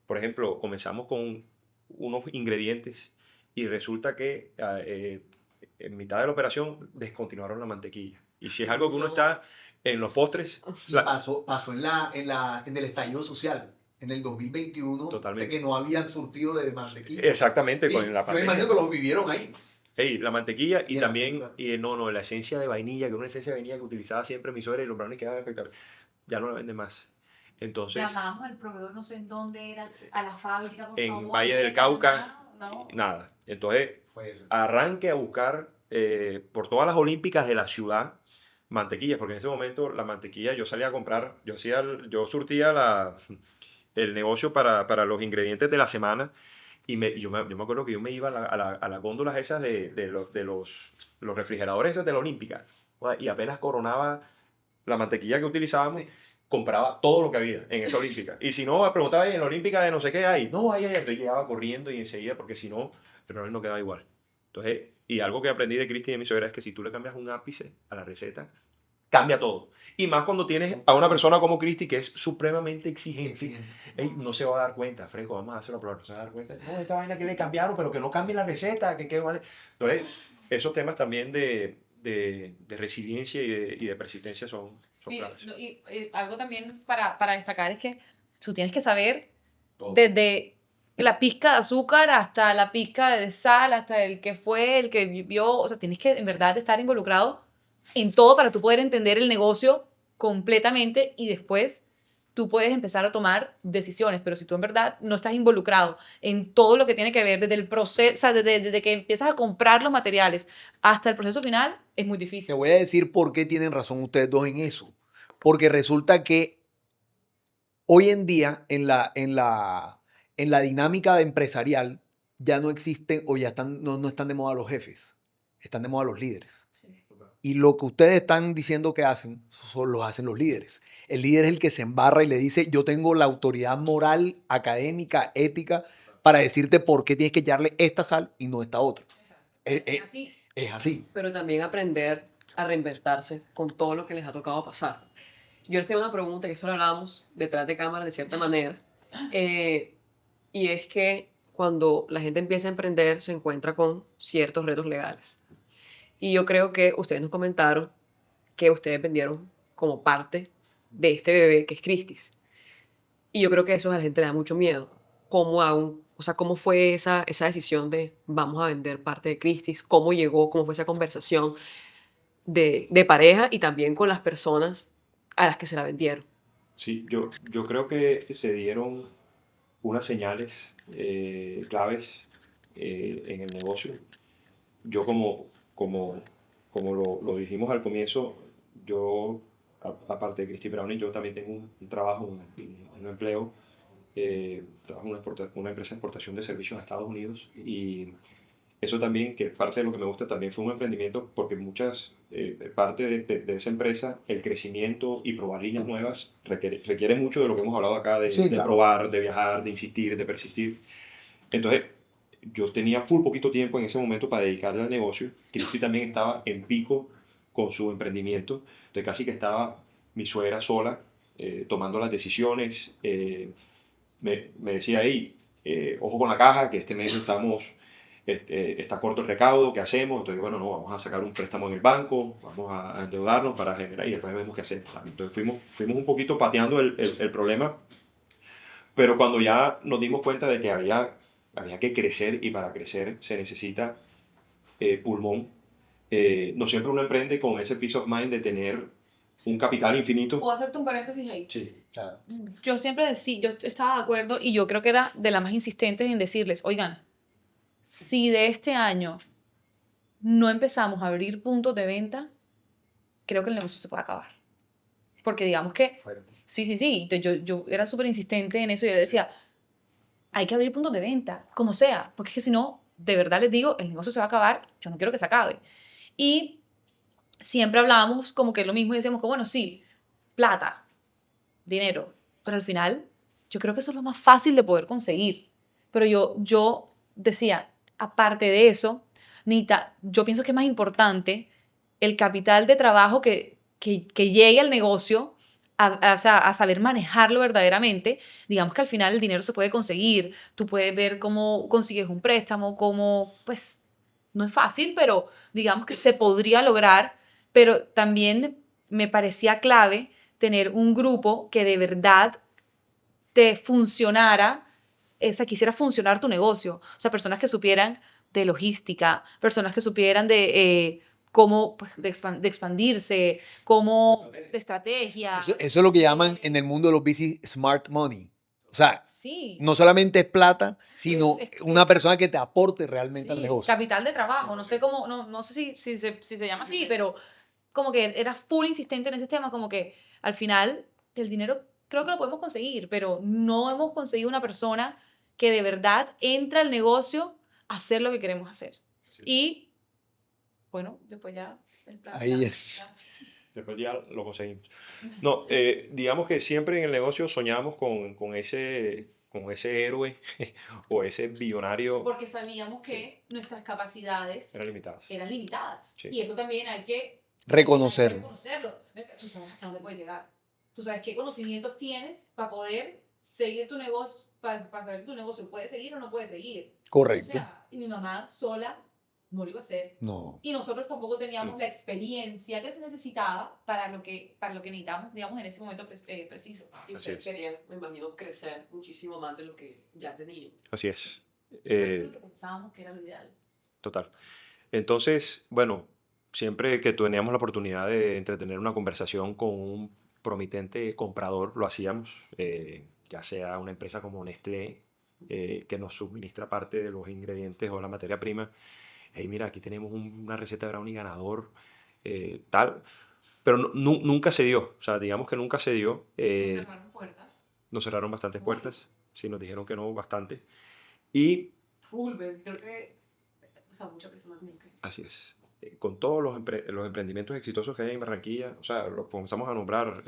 por ejemplo, comenzamos con unos ingredientes y resulta que en mitad de la operación descontinuaron la mantequilla. Y si es algo que uno está en los postres, Pasó en el estallido social, en el 2021, Totalmente. de que no habían surtido de mantequilla. exactamente, Y con la yo me pandemia. imagino que los vivieron ahí. Ey, la mantequilla y el también, azúcar. no, la esencia de vainilla, que era una esencia de vainilla que utilizaba siempre mi suegra y los brownies quedaban espectaculares. Ya no la venden más. Entonces, Llamamos al proveedor, no sé en dónde era, a la fábrica, por en favor, Valle del ven, Cauca, no. nada. Entonces, Pues, arranque a buscar por todas las olímpicas de la ciudad mantequillas, porque en ese momento la mantequilla yo salía a comprar, yo surtía el negocio para los ingredientes de la semana y yo me acuerdo que yo me iba a las góndolas esas de los refrigeradores esas de la olímpica, joda, y apenas coronaba la mantequilla que utilizábamos, Sí. compraba todo lo que había en esa olímpica. Y si no, me preguntaba, en la olímpica de no sé qué hay. No, hay. Entonces llegaba corriendo y enseguida, porque si no, el brownie no quedaba igual. Entonces, y algo que aprendí de Cristi y de mi suegra es que si tú le cambias un ápice a la receta, cambia todo. Y más cuando tienes a una persona como Cristi que es supremamente exigente. Ey, no se va a dar cuenta, fresco, vamos a hacerlo probar. No se va a dar cuenta. No, esta vaina que le cambiaron, pero que no cambie la receta, que vale. Entonces, esos temas también de resiliencia y de persistencia son Y, claves. y algo también para destacar es que tú tienes que saber Todo. desde la pizca de azúcar hasta la pizca de sal, hasta el que fue, el que vio, o sea, tienes que en verdad estar involucrado en todo para tú poder entender el negocio completamente y después tú puedes empezar a tomar decisiones, pero si tú en verdad no estás involucrado en todo lo que tiene que ver desde el proceso, o sea, desde que empiezas a comprar los materiales hasta el proceso final, es muy te difícil. voy a decir por qué tienen razón ustedes dos en eso. Porque resulta que hoy en día en la dinámica empresarial ya no existen o ya no están de moda los jefes, están de moda los líderes. Y lo que ustedes están diciendo que hacen, lo hacen los líderes. El líder es el que se embarra y le dice, yo tengo la autoridad moral, académica, ética, para decirte por qué tienes que echarle esta sal y no esta otra. Así. Es así. Pero también aprender a reinventarse con todo lo que les ha tocado pasar. Yo les tengo una pregunta, que eso lo hablamos detrás de cámara de cierta manera, y es que cuando la gente empieza a emprender se encuentra con ciertos retos legales. Y yo creo que ustedes nos comentaron que ustedes vendieron como parte de este bebé que es Christie's. Y yo creo que eso a la gente le da mucho miedo. ¿Cómo fue esa decisión de vamos a vender parte de Christie's? ¿Cómo llegó? ¿Cómo fue esa conversación de pareja y también con las personas a las que se la vendieron? Sí, yo creo que se dieron unas señales claves en el negocio. Yo como lo dijimos al comienzo, yo, aparte de Christy Browning, yo también tengo un trabajo, un empleo, trabajo en una empresa de exportación de servicios a Estados Unidos, y eso también, que parte de lo que me gusta, también fue un emprendimiento porque parte de esa empresa, el crecimiento y probar líneas nuevas requiere mucho de lo que hemos hablado acá, Sí, de claro. probar, de viajar, de insistir, de persistir. Entonces, yo tenía full poquito tiempo en ese momento para dedicarle al negocio. Cristi también estaba en pico con su emprendimiento. Entonces, casi que estaba mi suegra sola, tomando las decisiones. Me decía, hey, ojo con la caja, que este mes está corto el recaudo, ¿qué hacemos? Entonces, bueno, no, vamos a sacar un préstamo en el banco, vamos a endeudarnos para generar y después vemos qué hacemos. Entonces, fuimos un poquito pateando el problema, pero cuando ya nos dimos cuenta de que había que crecer, y para crecer se necesita pulmón. No siempre uno emprende con ese peace of mind de tener un capital infinito. ¿Puedo hacerte un paréntesis ahí? Sí, Claro. Yo siempre decía, yo estaba de acuerdo y yo creo que era de las más insistentes en decirles, oigan, si de este año no empezamos a abrir puntos de venta, creo que el negocio se puede acabar. Porque digamos que, Fuerte. sí, entonces yo era súper insistente en eso y yo le decía, hay que abrir puntos de venta, como sea, porque es que si no, de verdad les digo, el negocio se va a acabar, yo no quiero que se acabe. Y siempre hablábamos como que lo mismo y decíamos que, bueno, sí, plata, dinero, pero al final yo creo que eso es lo más fácil de poder conseguir. Pero yo decía, aparte de eso, Nita, yo pienso que es más importante el capital de trabajo que llegue al negocio o sea, a saber manejarlo verdaderamente. Digamos que al final el dinero se puede conseguir, tú puedes ver cómo consigues un préstamo, cómo, pues, no es fácil, pero digamos que se podría lograr, pero también me parecía clave tener un grupo que de verdad te funcionara, o sea, quisiera funcionar tu negocio. O sea, personas que supieran de logística, personas que supieran de cómo pues, de expandirse, cómo de estrategia. Eso es lo que llaman en el mundo de los VC smart money. O sea, Sí, no solamente es plata, sino es una persona que te aporte realmente al sí, negocio. capital de trabajo, no sé cómo, no sé si se llama así, pero como que era full insistente en ese tema, como que al final el dinero creo que lo podemos conseguir, pero no hemos conseguido una persona que de verdad entra al negocio a hacer lo que queremos hacer. Sí. Y bueno, después ya... Ahí ya. Después ya lo conseguimos. No, digamos que siempre en el negocio soñamos con ese héroe o ese billonario. Porque sabíamos que nuestras capacidades Eran limitadas. eran limitadas. Sí. Y eso también hay que Reconocerlo. reconocerlo. Tú sabes hasta dónde puedes llegar. Tú sabes qué conocimientos tienes para poder seguir tu negocio, para saber si tu negocio puede seguir o no puede seguir. Correcto. O sea, y mi mamá sola no lo iba a hacer. No. Y nosotros tampoco teníamos la experiencia que se necesitaba para lo que necesitamos, digamos, en ese momento preciso. Y Así ustedes es. querían, me imagino, crecer muchísimo más de lo que ya tenían. Así es. Pero eso es lo que pensábamos que era lo ideal. Total. Entonces, bueno, siempre que teníamos la oportunidad de entretener una conversación con un promitente comprador, lo hacíamos, ya sea una empresa como Nestlé, que nos suministra parte de los ingredientes o la materia prima. Hey, mira, aquí tenemos una receta de brownie ganador, tal. Pero nunca se dio, o sea, digamos que nunca se dio. Nos cerraron puertas. Nos cerraron bastantes Full. puertas, sí, nos dijeron que no, bastante. Y Full, creo que, o sea, muchas veces más nunca. así es. Con todos los emprendimientos exitosos que hay en Barranquilla, o sea, los comenzamos a nombrar,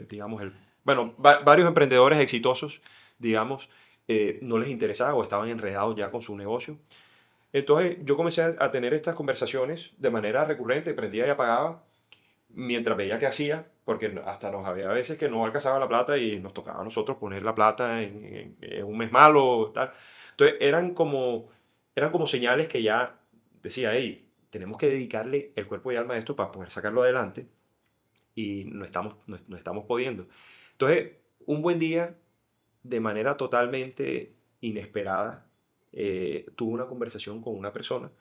digamos, bueno, varios emprendedores exitosos, digamos, no les interesaba o estaban enredados ya con su negocio. Entonces yo comencé a tener estas conversaciones de manera recurrente, prendía y apagaba, mientras veía qué hacía, porque hasta nos había veces que no alcanzaba la plata y nos tocaba a nosotros poner la plata en un mes malo, tal. Entonces eran como señales que ya decía, hey, tenemos que dedicarle el cuerpo y alma a esto para poder sacarlo adelante, y no estamos pudiendo. Entonces, un buen día, de manera totalmente inesperada, tuve una conversación con una persona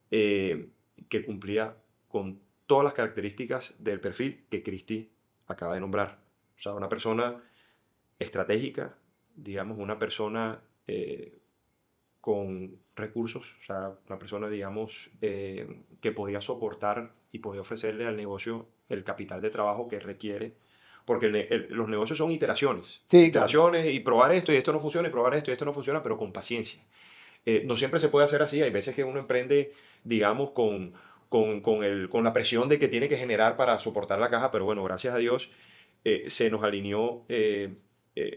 eh, que cumplía con todas las características del perfil que Cristi acaba de nombrar. O sea, una persona estratégica, digamos, una persona con recursos, o sea, una persona, digamos, que podía soportar y podía ofrecerle al negocio el capital de trabajo que requiere porque los negocios son iteraciones. Sí, claro. Iteraciones y probar esto y esto no funciona, y probar esto y esto no funciona, pero con paciencia. No siempre se puede hacer así. Hay veces que uno emprende, digamos, con la presión de que tiene que generar para soportar la caja, pero bueno, gracias a Dios se nos alineó,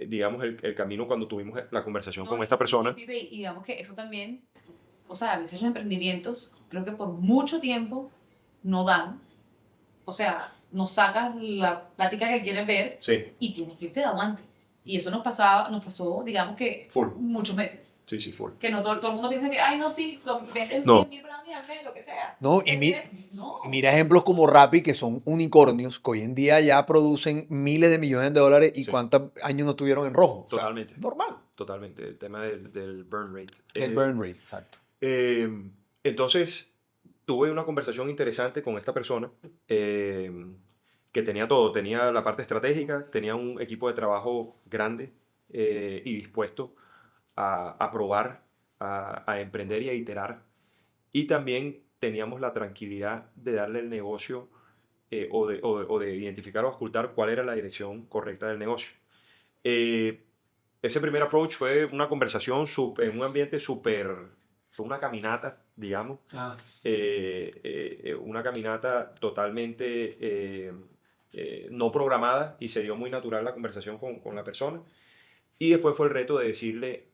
digamos, el camino cuando tuvimos la conversación No, con esta persona. y digamos que eso también, o sea, a veces los emprendimientos, creo que por mucho tiempo no dan, o sea, no sacas la plática que quieres ver Sí, y tienes que irte de aguante. Y eso nos pasó, digamos que full. muchos meses. Sí, sí, full. Que no todo el mundo piensa que, ay, no, sí, lo vendes No. 10.000 brownies al mes, lo que sea. No, y No. mira ejemplos como Rappi, que son unicornios, que hoy en día ya producen miles de millones de dólares y Sí. cuántos años no tuvieron en rojo. O sea, Totalmente. normal. Totalmente. El tema del burn rate. El burn rate, exacto. Entonces, tuve una conversación interesante con esta persona que tenía todo. Tenía la parte estratégica, tenía un equipo de trabajo grande y dispuesto a probar, a emprender y a iterar. Y también teníamos la tranquilidad de darle el negocio o de identificar o ocultar cuál era la dirección correcta del negocio. Ese primer approach fue una conversación en un ambiente súper, fue una caminata, digamos, una caminata totalmente no programada y se dio muy natural la conversación con la persona. Y después fue el reto de decirle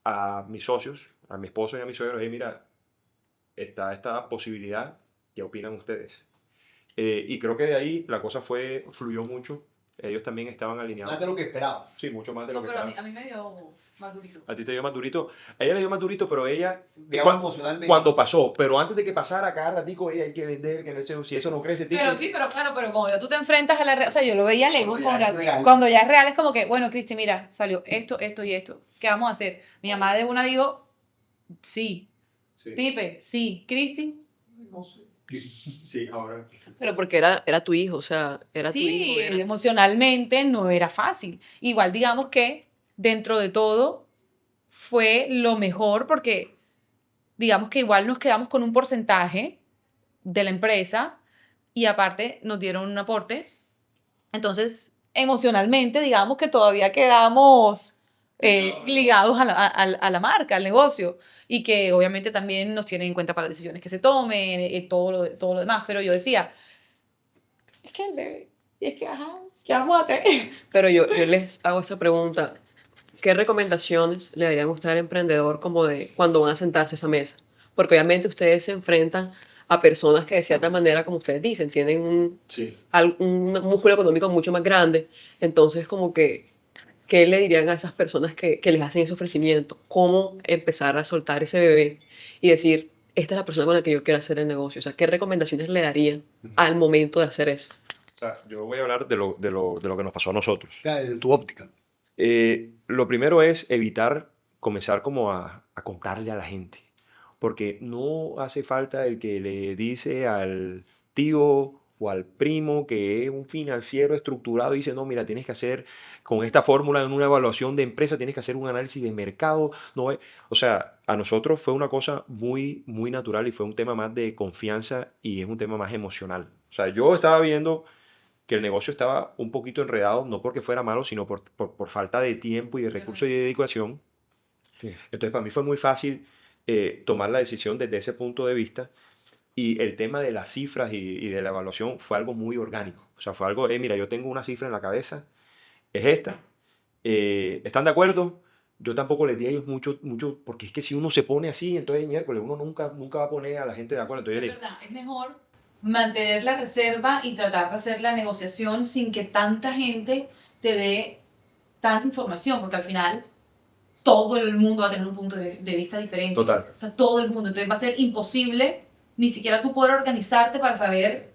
a mis socios, a mi esposo y a mis suegros, hey, mira, está esta posibilidad, ¿qué opinan ustedes? Y creo que de ahí la cosa fluyó mucho. Ellos también estaban alineados. Más de lo que esperabas. Sí, mucho más de lo No, que pero esperaba. a mí me dio más durito. A ti te dio más durito. A ella le dio más durito, pero ella, Digamos cua- emocionalmente. cuando pasó, pero antes de que pasara cada ratico, ella hay que vender, que no sé, si eso no crece, Pero sí, pero claro, pero como ya tú te enfrentas a la realidad, o sea, yo lo veía lejos, Cuando ya es real. cuando ya es real es como que, bueno, Cristi, mira, salió esto, esto y esto, ¿qué vamos a hacer? Mi mamá de una dijo, sí, Sí, Pipe, sí, Cristi, No sé. sí, ahora. Pero porque era tu hijo, o sea, era tu hijo. sí, emocionalmente no era fácil. Igual digamos que dentro de todo fue lo mejor porque digamos que igual nos quedamos con un porcentaje de la empresa y aparte nos dieron un aporte. Entonces, emocionalmente, digamos que todavía quedamos ligados a la marca, al negocio, y que obviamente también nos tienen en cuenta para las decisiones que se tomen, todo lo demás. Pero yo decía, es que el bebé, y es que, ajá, ¿qué vamos a hacer? Pero yo les hago esta pregunta. ¿Qué recomendaciones le darían a usted al emprendedor como de cuando van a sentarse a esa mesa? Porque obviamente ustedes se enfrentan a personas que de cierta manera, como ustedes dicen, tienen Sí. un músculo económico mucho más grande. Entonces, como que, ¿qué le dirían a esas personas que les hacen ese ofrecimiento? ¿Cómo empezar a soltar ese bebé y decir, esta es la persona con la que yo quiero hacer el negocio? O sea, ¿qué recomendaciones le darían al momento de hacer eso? O sea, yo voy a hablar de lo que nos pasó a nosotros. O sea, desde tu óptica. Lo primero es evitar comenzar como a contarle a la gente, porque no hace falta el que le dice al tío o al primo que es un financiero estructurado y dice, no, mira, tienes que hacer con esta fórmula en una evaluación de empresa, tienes que hacer un análisis de mercado. No es- O sea, a nosotros fue una cosa muy, muy natural y fue un tema más de confianza y es un tema más emocional. O sea, yo estaba viendo que el negocio estaba un poquito enredado, no porque fuera malo, sino por falta de tiempo y de recursos y de dedicación. Sí. Entonces, para mí fue muy fácil tomar la decisión desde ese punto de vista. Y el tema de las cifras y de la evaluación fue algo muy orgánico. O sea, fue algo, mira, yo tengo una cifra en la cabeza, es esta. ¿Están de acuerdo? Yo tampoco les di a ellos mucho, porque es que si uno se pone así, entonces miércoles, uno nunca va a poner a la gente de acuerdo. Entonces, yo Es le verdad, es mejor mantener la reserva y tratar de hacer la negociación sin que tanta gente te dé tanta información, porque al final todo el mundo va a tener un punto de vista diferente. total. O sea, todo el mundo. Entonces va a ser imposible ni siquiera tú poder organizarte para saber,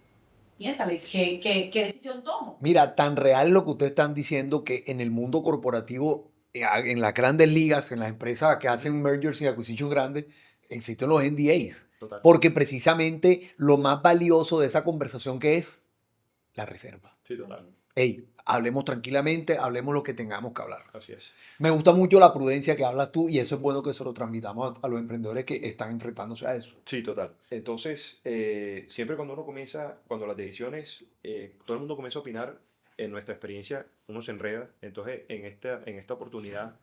piéntale, qué decisión tomo. Mira, tan real lo que ustedes están diciendo que en el mundo corporativo, en las grandes ligas, en las empresas que hacen mergers y acquisition grandes, existen los NDAs. Total. Porque precisamente lo más valioso de esa conversación que es la reserva. Sí, total. Hey, hablemos tranquilamente, hablemos lo que tengamos que hablar. Así es. Me gusta mucho la prudencia que hablas tú y eso es bueno que se lo transmitamos a los emprendedores que están enfrentándose a eso. Sí, total. Entonces, siempre cuando uno comienza, cuando las decisiones, todo el mundo comienza a opinar, en nuestra experiencia uno se enreda. Entonces, en esta oportunidad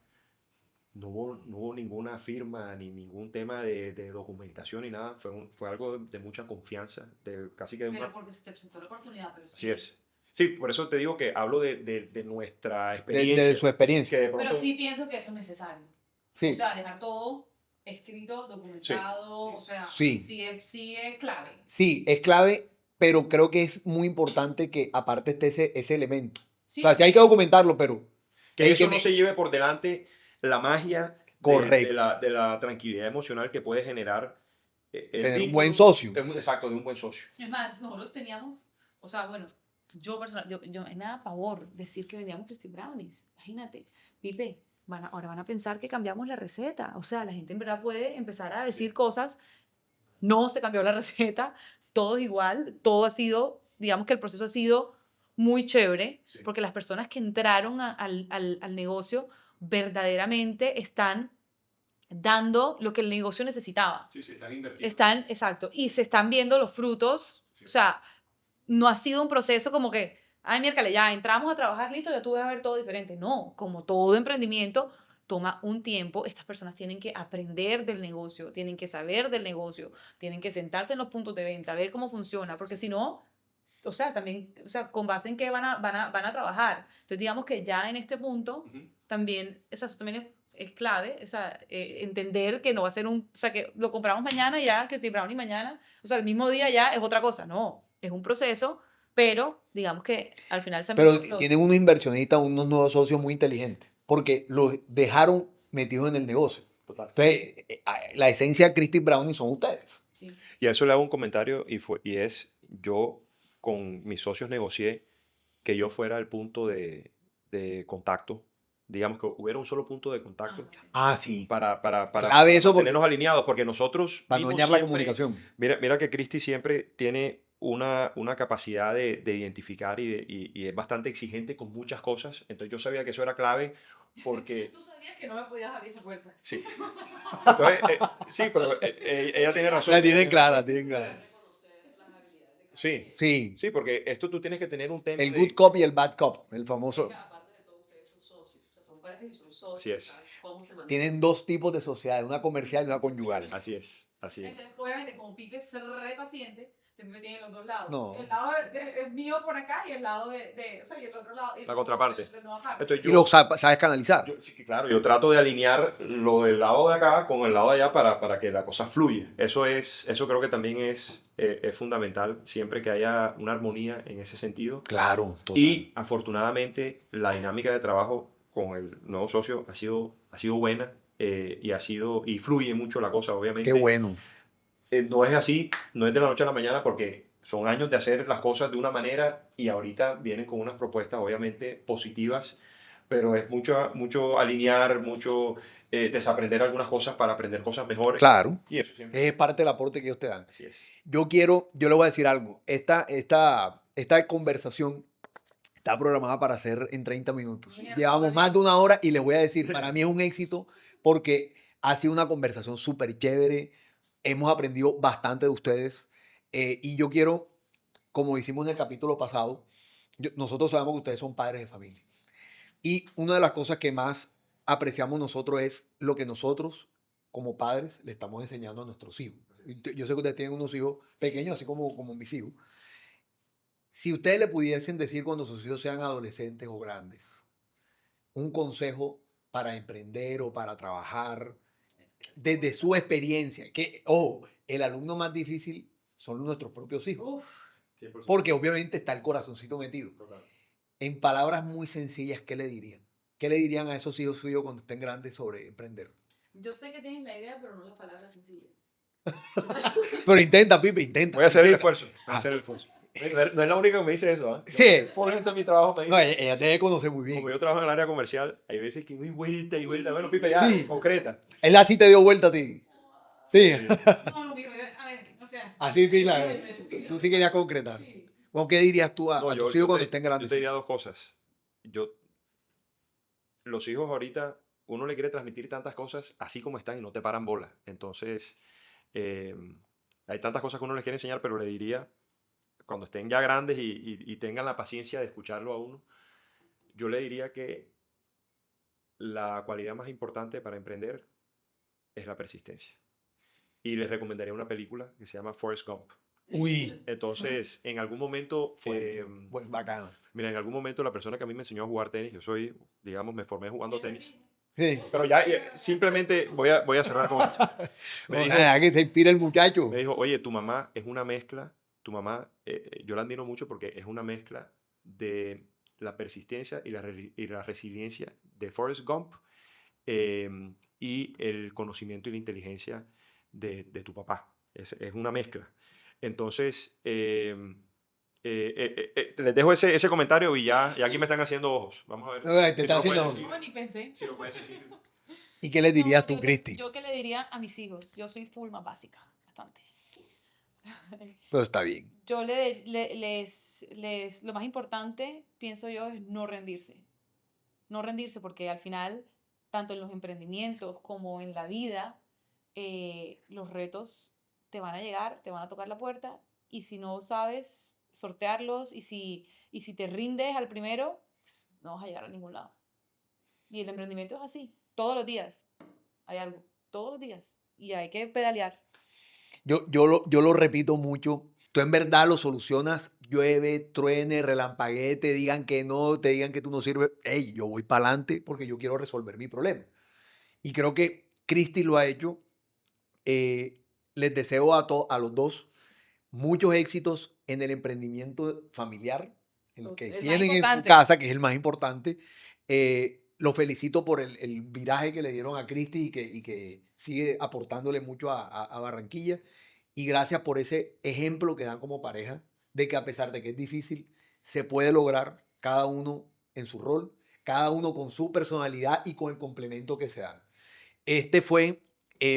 no hubo ninguna firma ni ningún tema de documentación ni nada. Fue algo de mucha confianza, casi que de Pero una... porque se te presentó la oportunidad, pero Así es. Sí, por eso te digo que hablo de nuestra experiencia. De su experiencia. Que de Pero pronto... sí pienso que eso es necesario. Sí. O sea, dejar todo escrito, documentado, o sea, Sí. sí es clave. Sí, es clave, pero creo que es muy importante que aparte esté ese elemento. Sí, O sea, sí hay que documentarlo, pero... Que el eso que no me- se lleve por delante la magia Correcto. de la tranquilidad emocional que puede generar el Tener un vínculo. buen socio. Exacto, de un buen socio. Es más, nosotros teníamos, o sea, bueno, yo personal, yo me da pavor decir que vendíamos Crispy Brownies. Imagínate, Pipe, ahora van a pensar que cambiamos la receta. O sea, la gente en verdad puede empezar a decir cosas. No se cambió la receta, todo es igual, todo ha sido, digamos que el proceso ha sido muy chévere, Sí. porque las personas que entraron al negocio verdaderamente están dando lo que el negocio necesitaba. Sí, están invertidos. Están, exacto, y se están viendo los frutos. Sí. O sea, no ha sido un proceso como que, ay, miércoles, ya entramos a trabajar, listo, ya tú vas a ver todo diferente. No, como todo emprendimiento, toma un tiempo. Estas personas tienen que aprender del negocio, tienen que saber del negocio, tienen que sentarse en los puntos de venta, ver cómo funciona, porque si no, o sea, también, o sea, con base en qué van a trabajar. Entonces, digamos que ya en este punto, Ujú. también, eso también es clave, o sea, entender que no va a ser o sea, que lo compramos mañana ya, que Brownie mañana, o sea, el mismo día ya es otra cosa, no, es un proceso, pero digamos que al final Pero los- tienen unos inversionistas, unos nuevos socios muy inteligentes, porque los dejaron metidos en el negocio. Total. Entonces, la esencia de Crispy Brownie son ustedes. sí. Y a eso le hago un comentario y es, yo con mis socios negocié que yo fuera el punto de contacto, digamos que hubiera un solo punto de contacto Ah, sí. para Clave eso porque mantenernos alineados, porque nosotros para no vimos dañar la siempre, comunicación. mira que Cristi siempre tiene una capacidad de identificar y es bastante exigente con muchas cosas, entonces yo sabía que eso era clave porque... Tú sabías que no me podías abrir esa puerta. Sí. Entonces, sí, pero ella tiene razón. La tienen tiene clara, razón. tienen clara. Sí, Sí. sí, porque esto tú tienes que tener un tema El de... good cop y el bad cop, el famoso. Aparte de todo, ustedes son socios, o sea, son parejas y son socios. Así es. ¿Saben cómo se manejan? Tienen dos tipos de sociedades, una comercial y una conyugal. Así es, así es. Entonces, obviamente, como Pipe es re paciente, siempre tiene los dos lados. No. El lado es mío por acá y el lado o sea, y el otro lado. La contraparte. El nueva parte. Entonces Y lo sabes canalizar. sí, que claro, yo trato de alinear lo del lado de acá con el lado de allá para que la cosa fluya. Eso creo que también es fundamental, siempre que haya una armonía en ese sentido. Claro, total. Y afortunadamente la dinámica de trabajo con el nuevo socio ha sido buena y fluye mucho la cosa, obviamente. Qué bueno. No es así, no es de la noche a la mañana porque son años de hacer las cosas de una manera y ahorita vienen con unas propuestas obviamente positivas, pero es mucho alinear, mucho desaprender algunas cosas para aprender cosas mejores. Claro. Y eso siempre. Es parte del aporte que ellos te dan. Así es. Yo le voy a decir algo. Esta conversación está programada para hacer en 30 minutos. Mierda, Llevamos vale. más de una hora y les voy a decir, para mí es un éxito porque ha sido una conversación súper chévere. Hemos aprendido bastante de ustedes. Y yo quiero, como hicimos en el capítulo pasado, nosotros sabemos que ustedes son padres de familia. Y una de las cosas que más apreciamos nosotros es lo que nosotros, como padres, le estamos enseñando a nuestros hijos. Yo sé que ustedes tienen unos hijos pequeños, así como mis hijos. Si ustedes le pudiesen decir cuando sus hijos sean adolescentes o grandes, un consejo para emprender o para trabajar, desde su experiencia, que, ojo, el alumno más difícil son nuestros propios hijos, Uf, 100%. porque obviamente está el corazoncito metido. Total. En palabras muy sencillas, ¿qué le dirían? ¿Qué le dirían a esos hijos suyos cuando estén grandes sobre emprender? yo sé que tienes la idea, pero no las palabras sencillas. Pero intenta, Pipe, intenta. Voy a hacer el intenta. esfuerzo. Voy a hacer el esfuerzo. No es la única que me dice eso, ¿ah? Sí. Por ejemplo, en mi trabajo me dice, No, ella te debe conocer muy bien. como yo trabajo en el área comercial, hay veces que doy vuelta y vuelta. Bueno, Pipe, ya, Sí. concreta. Él así te dio vuelta a ti. Sí. No, mijo, a ver, o sea. Así, Pila. Tú sí querías concretar. Sí. ¿Con qué dirías tú a No, tus hijos cuando te- estén yo grandes? te diría dos cosas. Los hijos ahorita, uno le quiere transmitir tantas cosas así como están y no te paran bola. Entonces, hay tantas cosas que uno les quiere enseñar, pero le diría, cuando estén ya grandes y tengan la paciencia de escucharlo a uno, yo le diría que la cualidad más importante para emprender es la persistencia. Y les recomendaría una película que se llama Forrest Gump. Uy, Entonces, en algún momento, fue bacano. mira, en algún momento la persona que a mí me enseñó a jugar tenis, yo soy, digamos, me formé jugando tenis. Sí. Pero ya, simplemente voy a cerrar con esto. Me dijo, Que se inspira el muchacho. me dijo, oye, tu mamá es una mezcla, tu mamá, yo la admiro mucho porque es una mezcla de la persistencia y la resiliencia de Forrest Gump y el conocimiento y la inteligencia de tu papá. Es una mezcla. Entonces, les dejo ese comentario y ya aquí me están haciendo ojos. Vamos a ver. No, te si está lo puedes haciendo- decir, No, ni pensé. si lo puedes decir. ¿Y qué le dirías No, tú, Cristi? Yo qué le diría a mis hijos. Yo soy full más básica, bastante. Pero está bien. Yo lo más importante, pienso yo, es no rendirse. No rendirse porque al final, tanto en los emprendimientos como en la vida, los retos te van a llegar, te van a tocar la puerta y si no sabes sortearlos y si te rindes al primero, pues, no vas a llegar a ningún lado. Y el emprendimiento es así, todos los días hay algo, todos los días y hay que pedalear. Yo lo repito mucho. Tú en verdad lo solucionas, llueve, truene, relampaguee, te digan que no, te digan que tú no sirves. Hey, yo voy para adelante porque yo quiero resolver mi problema. Y creo que Cristi lo ha hecho. Les deseo a los dos muchos éxitos en el emprendimiento familiar, el que El más tienen en su importante. casa, que es el más importante. Lo felicito por el viraje que le dieron a Cristi y que sigue aportándole mucho a Barranquilla. Y gracias por ese ejemplo que dan como pareja, de que a pesar de que es difícil, se puede lograr cada uno en su rol, cada uno con su personalidad y con el complemento que se dan. Este fue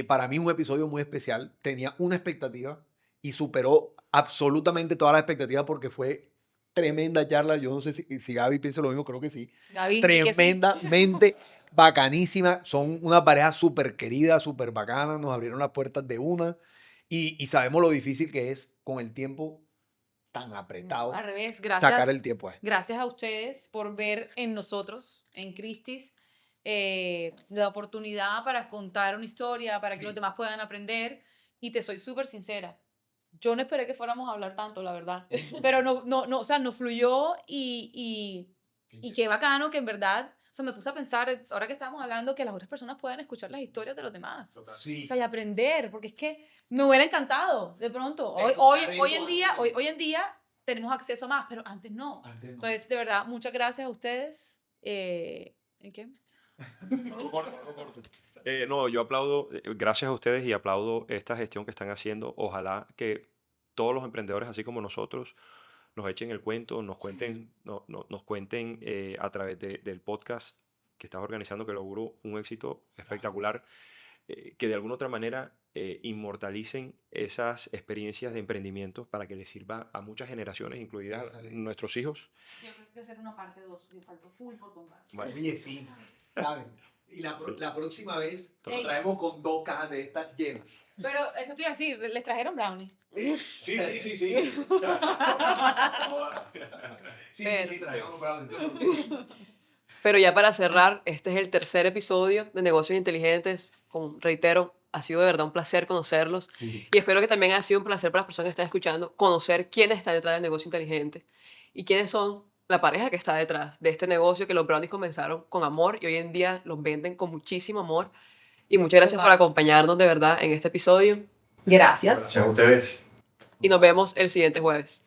para mí un episodio muy especial. Tenía una expectativa y superó absolutamente todas las expectativas porque fue tremenda charla. Yo no sé si Gaby piensa lo mismo, creo que sí. Gaby, di que sí. Tremendamente bacanísima. Son una pareja súper querida, súper bacana. Nos abrieron las puertas de una y sabemos lo difícil que es con el tiempo tan apretado Al revés, gracias. sacar el tiempo a esto. Gracias a ustedes por ver en nosotros, en Cristis, la oportunidad para contar una historia, para que los demás puedan aprender. Y te soy súper sincera. Yo no esperé que fuéramos a hablar tanto, la verdad. Pero o sea, nos fluyó y qué bacano que en verdad, o sea, me puse a pensar, ahora que estábamos hablando, que las otras personas puedan escuchar las historias de los demás. Sí. O sea, y aprender, porque es que me hubiera encantado, de pronto. Hoy en día tenemos acceso a más, pero antes no. Entonces, de verdad, muchas gracias a ustedes. ¿En qué? No, yo aplaudo, gracias a ustedes y aplaudo esta gestión que están haciendo. Ojalá que todos los emprendedores, así como nosotros, nos echen el cuento, nos cuenten, nos cuenten a través del podcast que estás organizando, que logró un éxito espectacular, que de alguna otra manera inmortalicen esas experiencias de emprendimiento para que les sirva a muchas generaciones, incluidas nuestros hijos. Yo creo que hacer una parte 2, me faltó full por contar. Bueno, Oye, sí, ¿saben? Y la próxima vez Ey. nos traemos con 2 cajas de estas llenas. Pero es que estoy así, les trajeron brownie. Sí. Sí, traemos brownies. Pero ya para cerrar, este es el tercer episodio de Negocios Inteligentes. Reitero, ha sido de verdad un placer conocerlos. Sí. Y espero que también haya sido un placer para las personas que están escuchando conocer quiénes están detrás del negocio inteligente y quiénes son la pareja que está detrás de este negocio que los brownies comenzaron con amor y hoy en día los venden con muchísimo amor. Y muchas gracias por acompañarnos de verdad en este episodio Gracias. gracias a ustedes. y nos vemos el siguiente jueves.